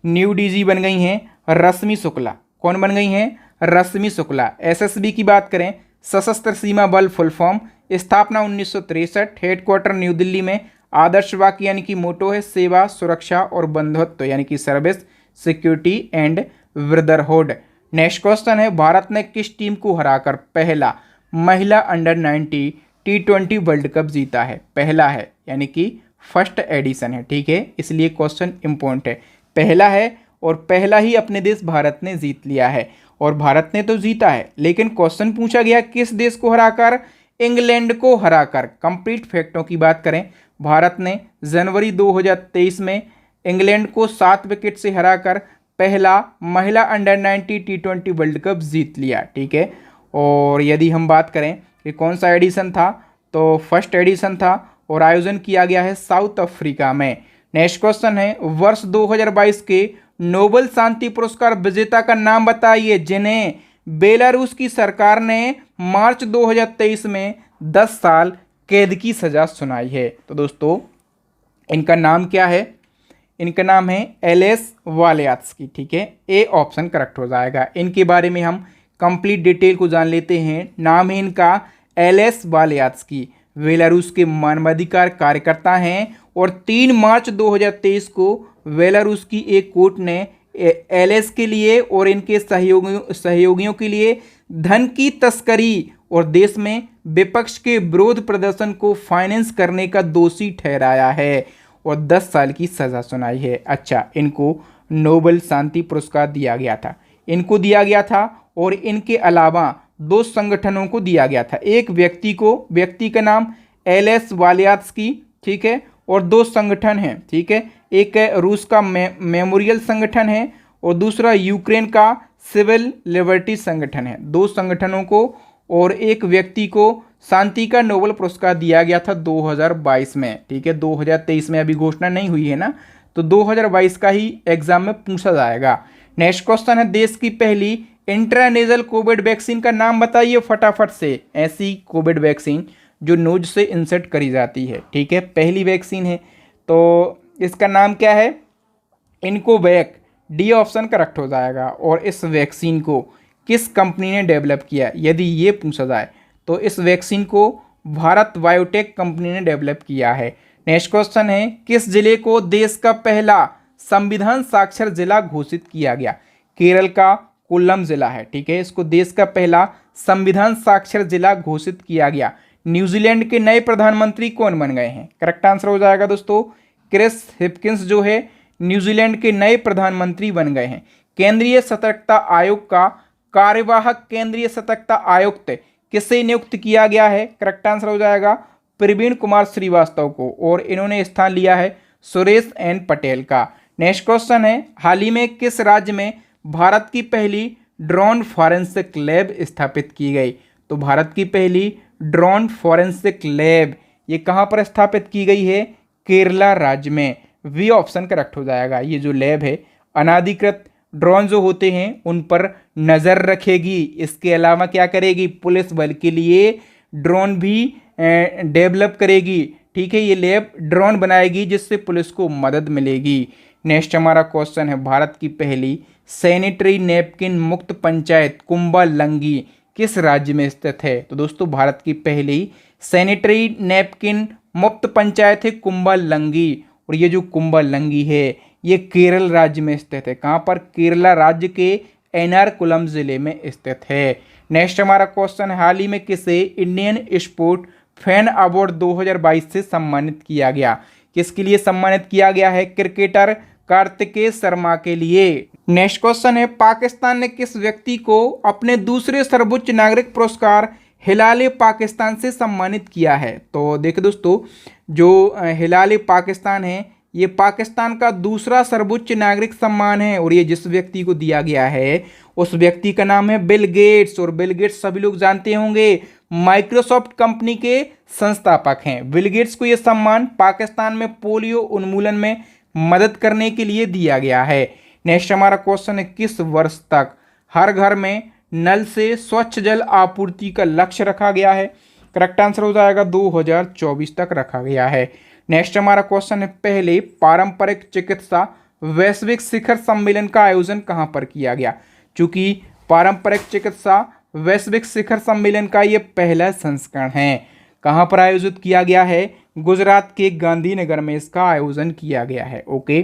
न्यू डीजी बन गई हैं रश्मि शुक्ला। कौन बन गई हैं? रश्मि शुक्ला। एसएसबी की बात करें, सशस्त्र सीमा बल फुल फॉर्म, स्थापना 1963, हेडक्वार्टर न्यू दिल्ली में, आदर्श वाक्य यानी कि मोटो है सेवा, सुरक्षा और बंधुत्व यानी कि service, security and brotherhood. Next question है, भारत ने किस टीम को हराकर पहला महिला अंडर 90 T20 वर्ल्ड कप जीता है? पहला है यानी कि फर्स्ट एडिशन है, ठीक है, इसलिए क्वेश्चन इंपॉर्टेंट है, पहला है और पहला ही अपने देश भारत ने जीत लिया है। और भारत ने तो जीता है, लेकिन क्वेश्चन पूछा गया किस देश को हराकर? इंग्लैंड को हराकर। कंप्लीट फैक्टों की बात करें, भारत ने जनवरी 2023 में इंग्लैंड को 7 विकेट से हराकर पहला महिला अंडर 90 T20 वर्ल्ड कप जीत लिया, ठीक है। और यदि हम बात करें कि कौन सा एडिशन था, तो फर्स्ट एडिशन था और आयोजन किया गया है साउथ अफ्रीका में। नेक्स्ट क्वेश्चन है, वर्ष 2022 के नोबेल शांति पुरस्कार विजेता का नाम बताइए जिन्हें बेलारूस की सरकार ने मार्च 2023 में 10 साल कैद की सजा सुनाई है। तो दोस्तों इनका नाम क्या है? इनका नाम है एलेस वालियात्स्की, ठीक है, ए ऑप्शन करेक्ट हो जाएगा। इनके बारे में हम कंप्लीट डिटेल को जान लेते हैं। नाम है इनका एलेस वालियात्स्की, बेलारूस के मानवाधिकार कार्यकर्ता हैं और 3 मार्च 2023 को बेलारूस की एक कोर्ट ने एलेस के लिए और इनके सहयोगियों के लिए धन की तस्करी और देश में विपक्ष के विरोध प्रदर्शन को फाइनेंस करने का दोषी ठहराया है और 10 साल की सज़ा सुनाई है। अच्छा, इनको नोबेल शांति पुरस्कार दिया गया था, इनको दिया गया था और इनके अलावा 2 संगठनों को दिया गया था। एक व्यक्ति को, व्यक्ति का नाम एलेस वालियात्स्की, ठीक है, और 2 संगठन हैं, ठीक है, एक रूस का मेमोरियल संगठन है और दूसरा यूक्रेन का सिविल लिबर्टी संगठन है। 2 संगठनों को और एक व्यक्ति को शांति का नोबेल पुरस्कार दिया गया था 2022 में, ठीक है, 2023 में अभी घोषणा नहीं हुई है ना, तो 2022 का ही एग्जाम में पूछा जाएगा। नेक्स्ट क्वेश्चन है, देश की पहली इंट्रानेजल कोविड वैक्सीन का नाम बताइए फटाफट से। ऐसी कोविड वैक्सीन जो नोज से इंसर्ट करी जाती है, ठीक है, पहली वैक्सीन है, तो इसका नाम क्या है? इनकोवैक, डी ऑप्शन करेक्ट हो जाएगा। और इस वैक्सीन को किस कंपनी ने डेवलप किया, यदि ये पूछा जाए तो इस वैक्सीन को भारत बायोटेक कंपनी ने डेवलप किया है। नेक्स्ट क्वेश्चन है, किस जिले को देश का पहला संविधान साक्षर जिला घोषित किया गया? केरल का कोल्लम जिला है, ठीक है, इसको देश का पहला संविधान साक्षर जिला घोषित किया गया। न्यूजीलैंड के नए प्रधानमंत्री कौन बन गए हैं? करेक्ट आंसर हो जाएगा दोस्तों, क्रिस हिपकिंस जो है न्यूजीलैंड के नए प्रधानमंत्री बन गए हैं। केंद्रीय सतर्कता आयोग का कार्यवाहक केंद्रीय सतर्कता आयुक्त किसे नियुक्त किया गया है? करेक्ट आंसर हो जाएगा प्रवीण कुमार श्रीवास्तव को, और इन्होंने स्थान लिया है सुरेश एन पटेल का। नेक्स्ट क्वेश्चन है, हाल ही में किस राज्य में भारत की पहली ड्रोन फॉरेंसिक लैब स्थापित की गई? तो भारत की पहली ड्रोन फॉरेंसिक लैब ये कहाँ पर स्थापित की गई है? केरला राज्य में। वी ऑप्शन करेक्ट हो जाएगा। ये जो लैब है अनाधिकृत ड्रोन जो होते हैं उन पर नज़र रखेगी, इसके अलावा क्या करेगी? पुलिस बल के लिए ड्रोन भी डेवलप करेगी, ठीक है, ये लैब ड्रोन बनाएगी जिससे पुलिस को मदद मिलेगी। नेक्स्ट हमारा क्वेश्चन है, भारत की पहली सैनिटरी नैपकिन मुक्त पंचायत कुंबालंगी किस राज्य में स्थित है? तो दोस्तों भारत की पहली सैनिटरी नैपकिन मुक्त पंचायत है कुंबालंगी, और ये जो कुंबालंगी है ये केरल राज्य में स्थित है। कहाँ पर? केरला राज्य के एर्नाकुलम जिले में स्थित है। नेक्स्ट हमारा क्वेश्चन है, हाल ही में किसे इंडियन स्पोर्ट फैन अवार्ड 2022 से सम्मानित किया गया? किसके लिए सम्मानित किया गया है? क्रिकेटर कार्तिकेय शर्मा के लिए। नेक्स्ट क्वेश्चन है, पाकिस्तान ने किस व्यक्ति को अपने दूसरे सर्वोच्च नागरिक पुरस्कार हिलाल पाकिस्तान से सम्मानित किया है? तो देखिए दोस्तों, जो हिलाल पाकिस्तान है ये पाकिस्तान का दूसरा सर्वोच्च नागरिक सम्मान है, और ये जिस व्यक्ति को दिया गया है उस व्यक्ति का नाम है बिल गेट्स। और बिल गेट्स सभी लोग जानते होंगे माइक्रोसॉफ्ट कंपनी के संस्थापक हैं। बिल गेट्स को यह सम्मान पाकिस्तान में पोलियो उन्मूलन में मदद करने के लिए दिया गया है। नेक्स्ट हमारा क्वेश्चन है, किस वर्ष तक हर घर में नल से स्वच्छ जल आपूर्ति का लक्ष्य रखा गया है? करेक्ट आंसर हो जाएगा 2024 तक रखा गया है। नेक्स्ट हमारा क्वेश्चन है, पहले पारंपरिक चिकित्सा वैश्विक शिखर सम्मेलन का आयोजन कहां पर किया गया? चूंकि पारंपरिक चिकित्सा वैश्विक शिखर सम्मेलन का ये पहला संस्करण है। कहाँ पर आयोजित किया गया है? गुजरात के गांधीनगर में इसका आयोजन किया गया है। ओके,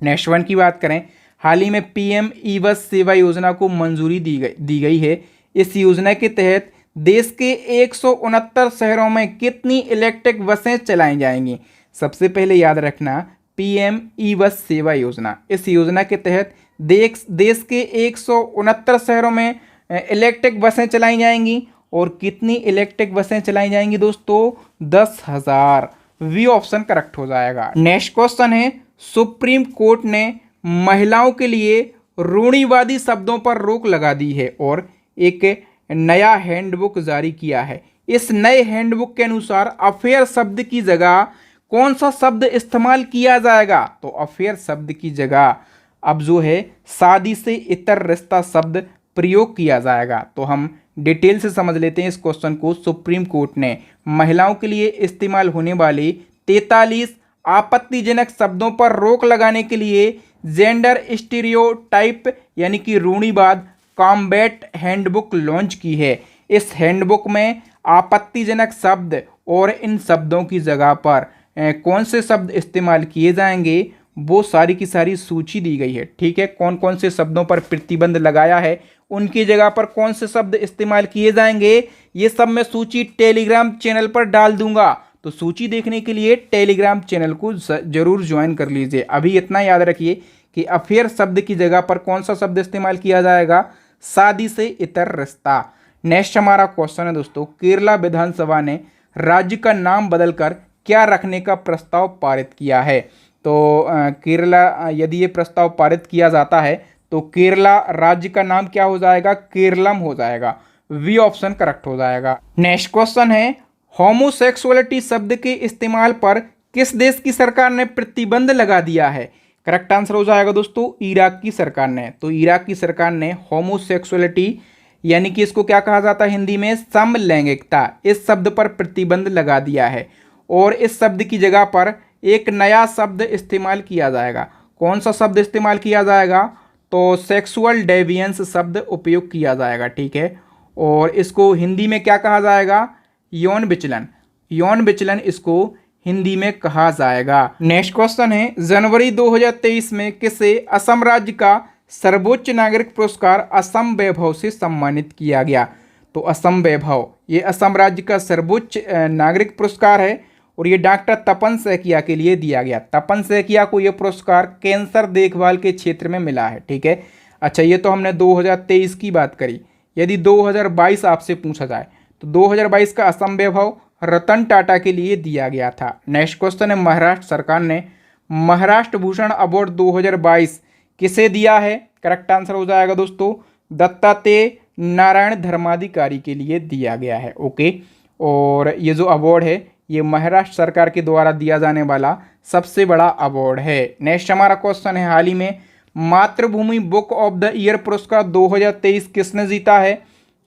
नेक्स्ट वन की बात करें, हाल ही में पीएम ई बस सेवा योजना को मंजूरी दी गई है। इस योजना के तहत देश के 169 शहरों में कितनी इलेक्ट्रिक बसें चलाई जाएंगी? सबसे पहले याद रखना, पीएम ई बस सेवा योजना, इस योजना के तहत देश के 169 शहरों में इलेक्ट्रिक बसें चलाई जाएंगी। और कितनी इलेक्ट्रिक बसें चलाई जाएंगी दोस्तों? 10,000। वी ऑप्शन करेक्ट हो जाएगा। नेक्स्ट क्वेश्चन है, सुप्रीम कोर्ट ने महिलाओं के लिए रूढ़िवादी शब्दों पर रोक लगा दी है और एक नया हैंडबुक जारी किया है। इस नए हैंडबुक के अनुसार अफेयर शब्द की जगह कौन सा शब्द इस्तेमाल किया जाएगा? तो अफेयर शब्द की जगह अब जो है शादी से इतर रिश्ता शब्द प्रयोग किया जाएगा। तो हम डिटेल से समझ लेते हैं इस क्वेश्चन को। सुप्रीम कोर्ट ने महिलाओं के लिए इस्तेमाल होने वाले 43 आपत्तिजनक शब्दों पर रोक लगाने के लिए जेंडर स्टीरियोटाइप यानी कि रूढ़िवाद कॉम्बैट हैंडबुक लॉन्च की है। इस हैंडबुक में आपत्तिजनक शब्द और इन शब्दों की जगह पर कौन से शब्द इस्तेमाल किए जाएंगे वो सारी की सारी सूची दी गई है। ठीक है, कौन कौन से शब्दों पर प्रतिबंध लगाया है, उनकी जगह पर कौन से शब्द इस्तेमाल किए जाएंगे, ये सब मैं सूची टेलीग्राम चैनल पर डाल दूंगा। तो सूची देखने के लिए टेलीग्राम चैनल को जरूर ज्वाइन कर लीजिए। अभी इतना याद रखिए कि अफेयर शब्द की जगह पर कौन सा शब्द इस्तेमाल किया जाएगा? शादी से इतर रिश्ता। नेक्स्ट हमारा क्वेश्चन है दोस्तों, केरला विधानसभा ने राज्य का नाम बदलकर क्या रखने का प्रस्ताव पारित किया है? तो केरला, यदि ये प्रस्ताव पारित किया जाता है तो केरला राज्य का नाम क्या हो जाएगा? केरलम हो जाएगा। वी ऑप्शन करेक्ट हो जाएगा। नेक्स्ट क्वेश्चन है, होमोसेक्सुअलिटी शब्द के इस्तेमाल पर किस देश की सरकार ने प्रतिबंध लगा दिया है? करेक्ट आंसर हो जाएगा दोस्तों, इराक की सरकार ने। तो इराक की सरकार ने होमोसेक्सुअलिटी यानी कि इसको क्या कहा जाता है हिंदी में? समलैंगिकता, इस शब्द पर प्रतिबंध लगा दिया है और इस शब्द की जगह पर एक नया शब्द इस्तेमाल किया जाएगा। कौन सा शब्द इस्तेमाल किया जाएगा? तो सेक्सुअल डेविएंस शब्द उपयोग किया जाएगा। ठीक है, और इसको हिंदी में क्या कहा जाएगा? यौन विचलन। यौन विचलन इसको हिंदी में कहा जाएगा। नेक्स्ट क्वेश्चन है, जनवरी 2023 में किसे असम राज्य का सर्वोच्च नागरिक पुरस्कार असम वैभव से सम्मानित किया गया? तो असम वैभव ये असम राज्य का सर्वोच्च नागरिक पुरस्कार है और ये डॉक्टर तपन सैकिया के लिए दिया गया। तपन सैकिया को ये पुरस्कार कैंसर देखभाल के क्षेत्र में मिला है। ठीक है, अच्छा ये तो हमने 2023 की बात करी। यदि 2022 आपसे पूछा जाए तो 2022 का असम वैभव रतन टाटा के लिए दिया गया था। नेक्स्ट क्वेश्चन है, महाराष्ट्र सरकार ने महाराष्ट्र भूषण अवार्ड 2022 किसे दिया है? करेक्ट आंसर हो जाएगा दोस्तों, दत्तात्रेय नारायण धर्माधिकारी के लिए दिया गया है। ओके, और ये जो अवार्ड है ये महाराष्ट्र सरकार के द्वारा दिया जाने वाला सबसे बड़ा अवार्ड है। नेक्स्ट हमारा क्वेश्चन है, हाल ही में मातृभूमि बुक ऑफ द ईयर पुरस्कार 2023 किसने जीता है?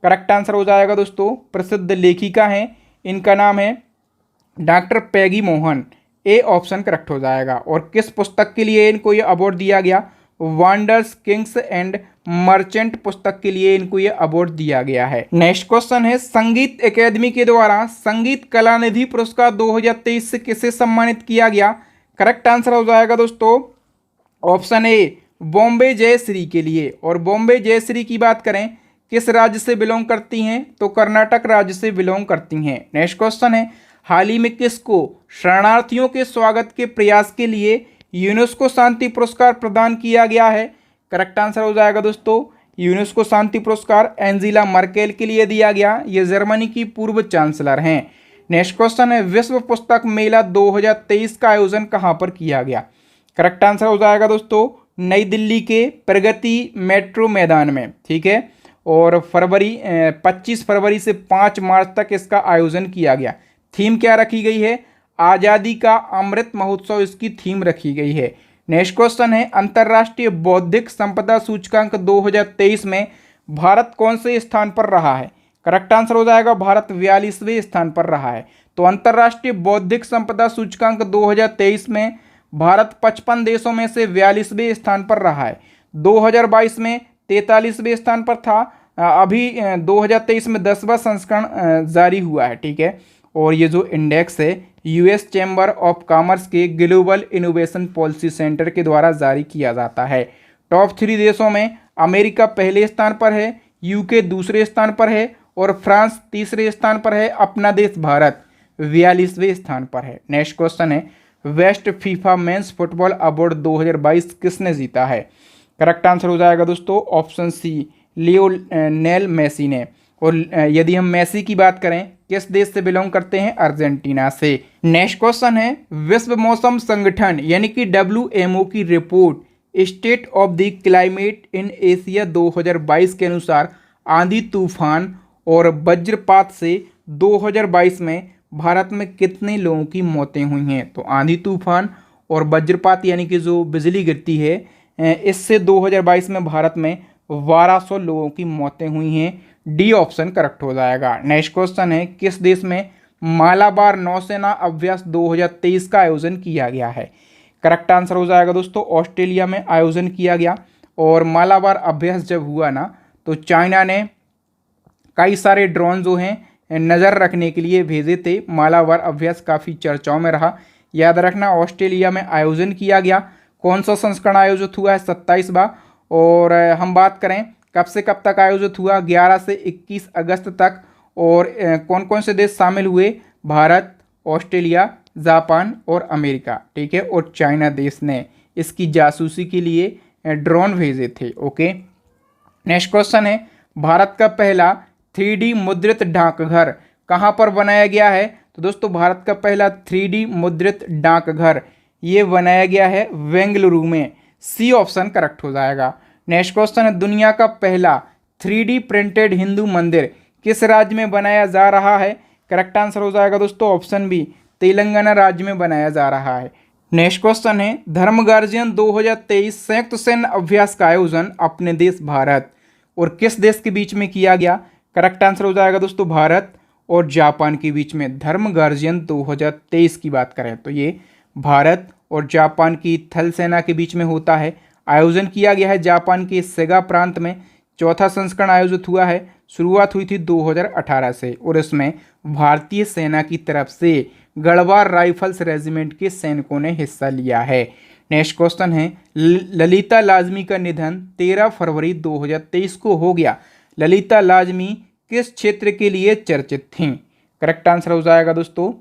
करेक्ट आंसर हो जाएगा दोस्तों, प्रसिद्ध लेखिका हैं, इनका नाम है doctor Peggy Mohan. A option correct हो जाएगा। और किस पुस्तक के लिए इनको ये अवार्ड दिया गया? वंडर्स किंग्स एंड मर्चेंट पुस्तक के लिए इनको ये अवार्ड दिया गया है। नेक्स्ट क्वेश्चन है, संगीत एकेडमी के द्वारा संगीत कलानिधि पुरस्कार 2023 से किसे सम्मानित किया गया? करेक्ट आंसर हो जाएगा दोस्तों, ऑप्शन ए बॉम्बे जयश्री के लिए। और बॉम्बे जयश्री की बात करें किस राज्य से बिलोंग करती हैं? तो कर्नाटक राज्य से बिलोंग करती हैं। नेक्स्ट क्वेश्चन है, हाल ही में किसको शरणार्थियों के स्वागत के प्रयास के लिए यूनेस्को शांति पुरस्कार प्रदान किया गया है? करेक्ट आंसर हो जाएगा दोस्तों, यूनेस्को शांति पुरस्कार एंजेला मर्केल के लिए दिया गया। ये जर्मनी की पूर्व चांसलर हैं। नेक्स्ट क्वेश्चन है, विश्व पुस्तक मेला 2023 का आयोजन कहाँ पर किया गया? करेक्ट आंसर हो जाएगा दोस्तों, नई दिल्ली के प्रगति मेट्रो मैदान में। ठीक है, और 25 फरवरी से 5 मार्च तक इसका आयोजन किया गया। थीम क्या रखी गई है? आज़ादी का अमृत महोत्सव इसकी थीम रखी गई है। नेक्स्ट क्वेश्चन है, अंतर्राष्ट्रीय बौद्धिक संपदा सूचकांक 2023 में भारत कौन से स्थान पर रहा है? करेक्ट आंसर हो जाएगा, भारत 42वें स्थान पर रहा है। तो अंतर्राष्ट्रीय बौद्धिक संपदा सूचकांक 2023 में भारत 55 देशों में से 42वें स्थान पर रहा है। 2022 में 43वें स्थान पर था। अभी 2023 में 10वां संस्करण जारी हुआ है। ठीक है, और ये जो इंडेक्स है यूएस चैम्बर ऑफ कॉमर्स के ग्लोबल इनोवेशन पॉलिसी सेंटर के द्वारा जारी किया जाता है। टॉप 3 देशों में अमेरिका पहले स्थान पर है, यूके दूसरे स्थान पर है और फ्रांस तीसरे स्थान पर है। अपना देश भारत 42वें स्थान पर है। नेक्स्ट क्वेश्चन है, best FIFA men's football award 2022 किसने जीता है? करेक्ट आंसर हो जाएगा दोस्तों ऑप्शन सी, लियोनेल मेसी ने। और यदि हम मेसी की बात करें, किस देश से बिलोंग करते हैं? अर्जेंटीना से। नेक्स्ट क्वेश्चन है, विश्व मौसम संगठन यानी कि WMO की report state of the climate in Asia 2022 के अनुसार आंधी तूफान और वज्रपात से 2022 में भारत में कितने लोगों की मौतें हुई हैं? तो आंधी तूफान और वज्रपात यानी कि जो बिजली गिरती है, इससे 2022 में भारत में 1200 लोगों की मौतें हुई हैं। डी ऑप्शन करेक्ट हो जाएगा। नेक्स्ट क्वेश्चन है, किस देश में मालाबार नौसेना अभ्यास 2023 का आयोजन किया गया है? करेक्ट आंसर हो जाएगा दोस्तों ऑस्ट्रेलिया में आयोजन किया गया। और मालाबार अभ्यास जब हुआ ना, तो चाइना ने कई सारे ड्रोन जो हैं नज़र रखने के लिए भेजे थे। मालाबार अभ्यास काफ़ी चर्चाओं में रहा। याद रखना ऑस्ट्रेलिया में आयोजन किया गया। कौन सा संस्करण आयोजित हुआ है? 27वां। और हम बात करें कब से कब तक आयोजित हुआ? 11 से 21 अगस्त तक। और कौन कौन से देश शामिल हुए? भारत, ऑस्ट्रेलिया, जापान और अमेरिका, ठीक है। और चाइना देश ने इसकी जासूसी के लिए ड्रोन भेजे थे। ओके। नेक्स्ट क्वेश्चन है, भारत का पहला 3D मुद्रित डाकघर कहाँ पर बनाया गया है? तो दोस्तों भारत का पहला 3D मुद्रित डाकघर ये बनाया गया है बेंगलुरु में। सी ऑप्शन करेक्ट हो जाएगा। नेक्स्ट क्वेश्चन है, दुनिया का पहला 3D प्रिंटेड हिंदू मंदिर किस राज्य में बनाया जा रहा है? करेक्ट आंसर हो जाएगा दोस्तों ऑप्शन बी, तेलंगाना राज्य में बनाया जा रहा है। नेक्स्ट क्वेश्चन है, धर्म गार्जियन 2023 संयुक्त सैन्य अभ्यास का आयोजन अपने देश भारत और किस देश के बीच में किया गया? करेक्ट आंसर हो जाएगा दोस्तों भारत और जापान के बीच में। धर्म गार्जियन 2023 की बात करें तो ये भारत और जापान की थल सेना के बीच में होता है। आयोजन किया गया है जापान के सेगा प्रांत में। चौथा संस्करण आयोजित हुआ है। शुरुआत हुई थी 2018 से और इसमें भारतीय सेना की तरफ से गढ़वाल राइफल्स रेजिमेंट के सैनिकों ने हिस्सा लिया है। नेक्स्ट क्वेश्चन है, ललिता लाजमी का निधन 13 फरवरी 2023 को हो गया। ललिता लाजमी किस क्षेत्र के लिए चर्चित थीं? करेक्ट आंसर हो जाएगा दोस्तों,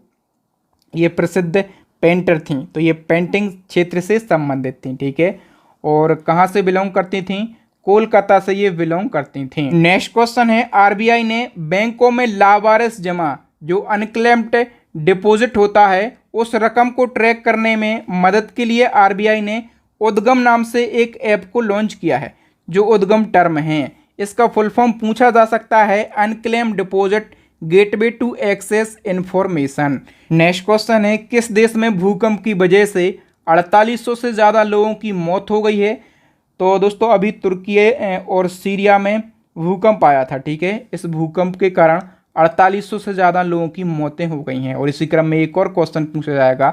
ये प्रसिद्ध पेंटर थीं, तो ये पेंटिंग क्षेत्र से संबंधित थीं, ठीक है। और कहाँ से बिलोंग करती थीं? कोलकाता से ये बिलोंग करती थीं। नेक्स्ट क्वेश्चन है, आरबीआई ने बैंकों में लावारिस जमा जो अनक्लेम्ड डिपॉजिट होता है उस रकम को ट्रैक करने में मदद के लिए आरबीआई ने उद्गम नाम से एक ऐप को लॉन्च किया है। जो उद्गम टर्म है इसका फुल फॉर्म पूछा जा सकता है unclaimed deposit gateway to access information. Next question है, किस देश में भूकंप की वजह से 4800 से ज़्यादा लोगों की मौत हो गई है? तो दोस्तों अभी तुर्की और सीरिया में भूकंप आया था, ठीक है। इस भूकंप के कारण 4800 से ज़्यादा लोगों की मौतें हो गई हैं। और इसी क्रम में एक और क्वेश्चन पूछा जाएगा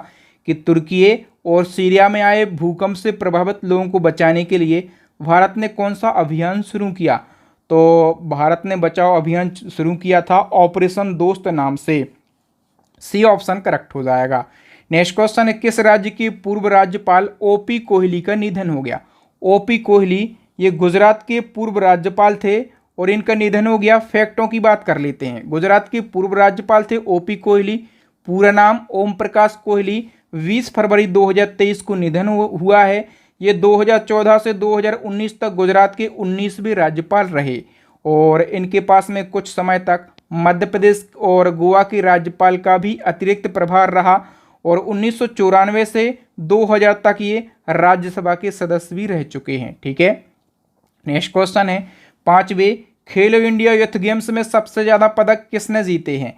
कि तुर्की और सीरिया में आए भूकंप से प्रभावित लोगों को बचाने के लिए भारत ने कौन सा अभियान शुरू किया? तो भारत ने बचाव अभियान शुरू किया था ऑपरेशन दोस्त नाम से। सी ऑप्शन करेक्ट हो जाएगा। नेक्स्ट क्वेश्चन है, किस राज्य के पूर्व राज्यपाल ओपी कोहली का निधन हो गया? ओपी कोहली ये गुजरात के पूर्व राज्यपाल थे और इनका निधन हो गया। फैक्टों की बात कर लेते हैं। गुजरात के पूर्व राज्यपाल थे ओपी कोहली। पूरा नाम ओम प्रकाश कोहली। 20 फरवरी 2023 को निधन हुआ है। ये 2014 से 2019 तक गुजरात के 19वें राज्यपाल रहे और इनके पास में कुछ समय तक मध्य प्रदेश और गोवा के राज्यपाल का भी अतिरिक्त प्रभार रहा और 1994 से 2000 तक ये राज्यसभा के सदस्य भी रह चुके हैं, ठीक है। नेक्स्ट क्वेश्चन है, 5वें खेलो इंडिया यूथ गेम्स में सबसे ज़्यादा पदक किसने जीते हैं?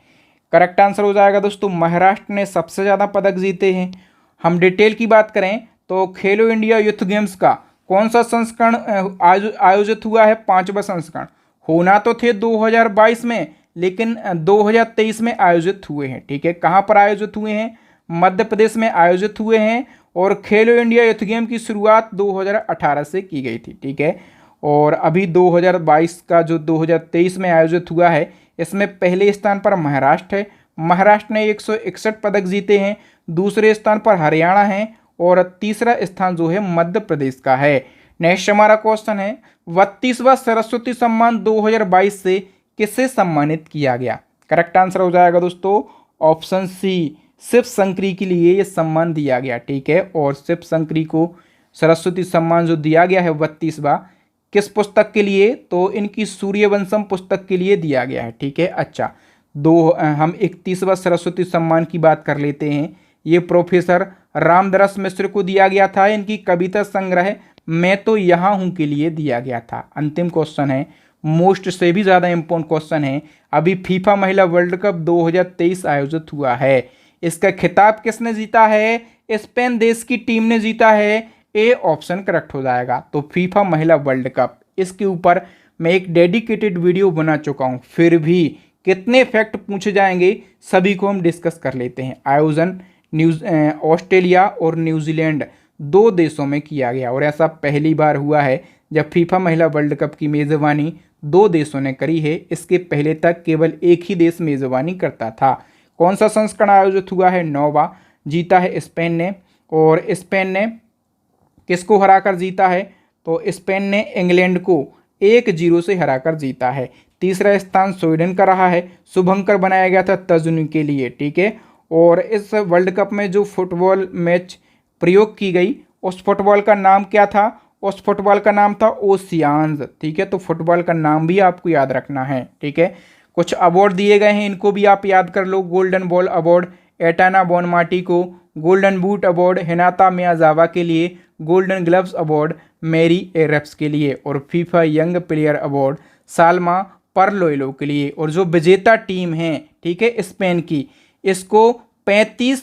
करेक्ट आंसर हो जाएगा दोस्तों महाराष्ट्र ने सबसे ज़्यादा पदक जीते हैं। हम डिटेल की बात करें तो खेलो इंडिया यूथ गेम्स का कौन सा संस्करण आयोजित हुआ है? 5वां संस्करण। होना तो थे 2022 में लेकिन 2023 में आयोजित हुए हैं, ठीक है। कहाँ पर आयोजित हुए हैं? मध्य प्रदेश में आयोजित हुए हैं और खेलो इंडिया यूथ गेम की शुरुआत 2018 से की गई थी, ठीक है। और अभी 2022 का जो 2023 में आयोजित हुआ है इसमें पहले स्थान पर महाराष्ट्र है, महाराष्ट्र ने 161 पदक जीते हैं, दूसरे स्थान पर हरियाणा है और तीसरा स्थान जो है मध्य प्रदेश का है। नेक्स्ट हमारा क्वेश्चन है 32वां सरस्वती सम्मान 2022 से किसे सम्मानित किया गया? करेक्ट आंसर हो जाएगा दोस्तों ऑप्शन सी, शिव शंकरी के लिए ये सम्मान दिया गया। ठीक है, और शिव शंकरी को सरस्वती सम्मान जो दिया गया है 32वां किस पुस्तक के लिए? तो इनकी सूर्यवंशम पुस्तक के लिए दिया गया है। ठीक है, अच्छा हम 31वां सरस्वती सम्मान की बात कर लेते हैं। ये प्रोफेसर रामदरस मिश्र को दिया गया था, इनकी कविता संग्रह मैं तो यहाँ हूँ के लिए दिया गया था। अंतिम क्वेश्चन है, मोस्ट से भी ज़्यादा इम्पोर्टेंट क्वेश्चन है। अभी फीफा महिला वर्ल्ड कप 2023 आयोजित हुआ है, इसका खिताब किसने जीता है? स्पेन देश की टीम ने जीता है। ए ऑप्शन करेक्ट हो जाएगा। तो फीफा महिला वर्ल्ड कप, इसके ऊपर मैं एक डेडिकेटेड वीडियो बना चुका हूँ, फिर भी कितने फैक्ट पूछे जाएंगे सभी को हम डिस्कस कर लेते हैं। आयोजन ऑस्ट्रेलिया और न्यूजीलैंड 2 देशों में किया गया और ऐसा पहली बार हुआ है जब फीफा महिला वर्ल्ड कप की मेज़बानी 2 देशों ने करी है। इसके पहले तक केवल एक ही देश मेज़बानी करता था। कौन सा संस्करण आयोजित हुआ है? 9वां, जीता है स्पेन ने। और स्पेन ने किसको हराकर जीता है? तो स्पेन ने इंग्लैंड को 1-0 से हराकर जीता है। तीसरा स्थान स्वीडन का रहा है, शुभंकर बनाया गया था तजुनी के लिए। ठीक है, और इस वर्ल्ड कप में जो फुटबॉल मैच प्रयोग की गई उस फुटबॉल का नाम क्या था? उस फुटबॉल का नाम था ओशियान्स। ठीक है, तो फुटबॉल का नाम भी आपको याद रखना है। ठीक है, कुछ अवार्ड दिए गए हैं, इनको भी आप याद कर लो। Golden ball award Aitana Bonmati को, golden boot award Hinata Miyazawa के लिए, golden gloves award Mary Earps के लिए और FIFA young player award Salma Paralluelo के लिए। और जो विजेता टीम है, ठीक है, स्पेन की, इसको 35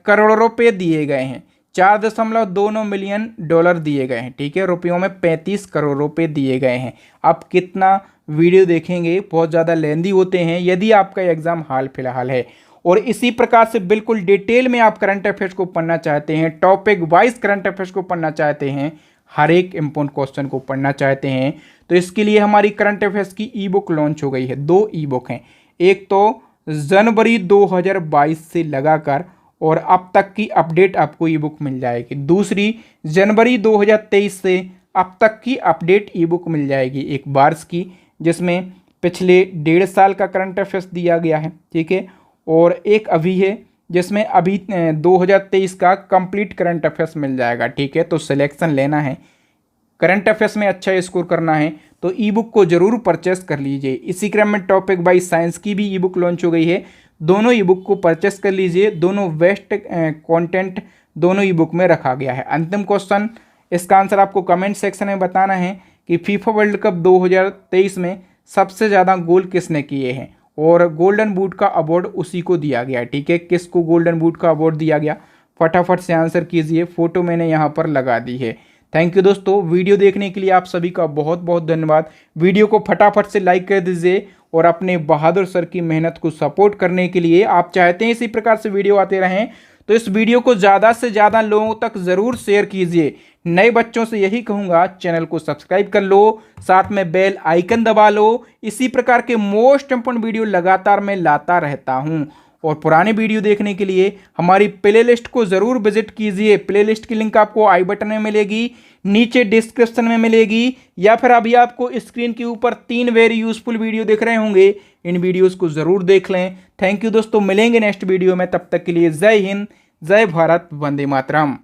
करोड़ रुपए दिए गए हैं, $4.29 मिलियन दिए गए हैं। ठीक है, रुपयों में 35 करोड़ रुपए दिए गए हैं। आप कितना वीडियो देखेंगे, बहुत ज़्यादा लेंदी होते हैं यदि आपका एग्जाम हाल फिलहाल है। और इसी प्रकार से बिल्कुल डिटेल में आप करंट अफेयर्स को पढ़ना चाहते हैं, टॉपिक वाइज करंट अफेयर्स को पढ़ना चाहते हैं, हर एक इम्पोर्टेंट क्वेश्चन को पढ़ना चाहते हैं, तो इसके लिए हमारी करंट अफेयर्स की ई बुक लॉन्च हो गई है। 2 ई बुक हैं, एक तो जनवरी 2022 से लगाकर और अब तक की अपडेट आपको ई बुक मिल जाएगी। दूसरी जनवरी 2023 से अब तक की अपडेट ई बुक मिल जाएगी, एक बार्स की, जिसमें पिछले 1.5 साल का करंट अफेयर्स दिया गया है। ठीक है, और एक अभी है जिसमें अभी 2023 का कंप्लीट करंट अफेयर्स मिल जाएगा। ठीक है, तो सिलेक्शन लेना है, करंट अफेयर्स में अच्छा स्कोर करना है तो ई बुक को जरूर परचेस कर लीजिए। इसी क्रम में टॉपिक वाइज साइंस की भी ई बुक लॉन्च हो गई है, दोनों ई बुक को परचेस कर लीजिए। दोनों बेस्ट कंटेंट दोनों ई बुक में रखा गया है। अंतिम क्वेश्चन, इसका आंसर आपको कमेंट सेक्शन में बताना है कि फीफा वर्ल्ड कप 2023 में सबसे ज़्यादा गोल किसने किए हैं और गोल्डन बूट का अवार्ड उसी को दिया गया। ठीक है, किसको गोल्डन बूट का अवार्ड दिया गया? फटाफट से आंसर कीजिए, फोटो मैंने यहाँ पर लगा दी है। थैंक यू दोस्तों, वीडियो देखने के लिए आप सभी का बहुत बहुत धन्यवाद। वीडियो को फटाफट से लाइक कर दीजिए और अपने बहादुर सर की मेहनत को सपोर्ट करने के लिए आप चाहते हैं इसी प्रकार से वीडियो आते रहें तो इस वीडियो को ज़्यादा से ज़्यादा लोगों तक ज़रूर शेयर कीजिए। नए बच्चों से यही कहूँगा, चैनल को सब्सक्राइब कर लो, साथ में बेल आइकन दबा लो। इसी प्रकार के मोस्ट इंपोर्टेंट वीडियो लगातार मैं लाता रहता हूँ। और पुराने वीडियो देखने के लिए हमारी प्लेलिस्ट को ज़रूर विजिट कीजिए। प्लेलिस्ट की लिंक आपको आई बटन में मिलेगी, नीचे डिस्क्रिप्शन में मिलेगी, या फिर अभी आपको स्क्रीन के ऊपर 3 वेरी यूजफुल वीडियो दिख रहे होंगे, इन वीडियोस को ज़रूर देख लें। थैंक यू दोस्तों, मिलेंगे नेक्स्ट वीडियो में, तब तक के लिए जय हिंद, जय भारत, वंदे मातरम।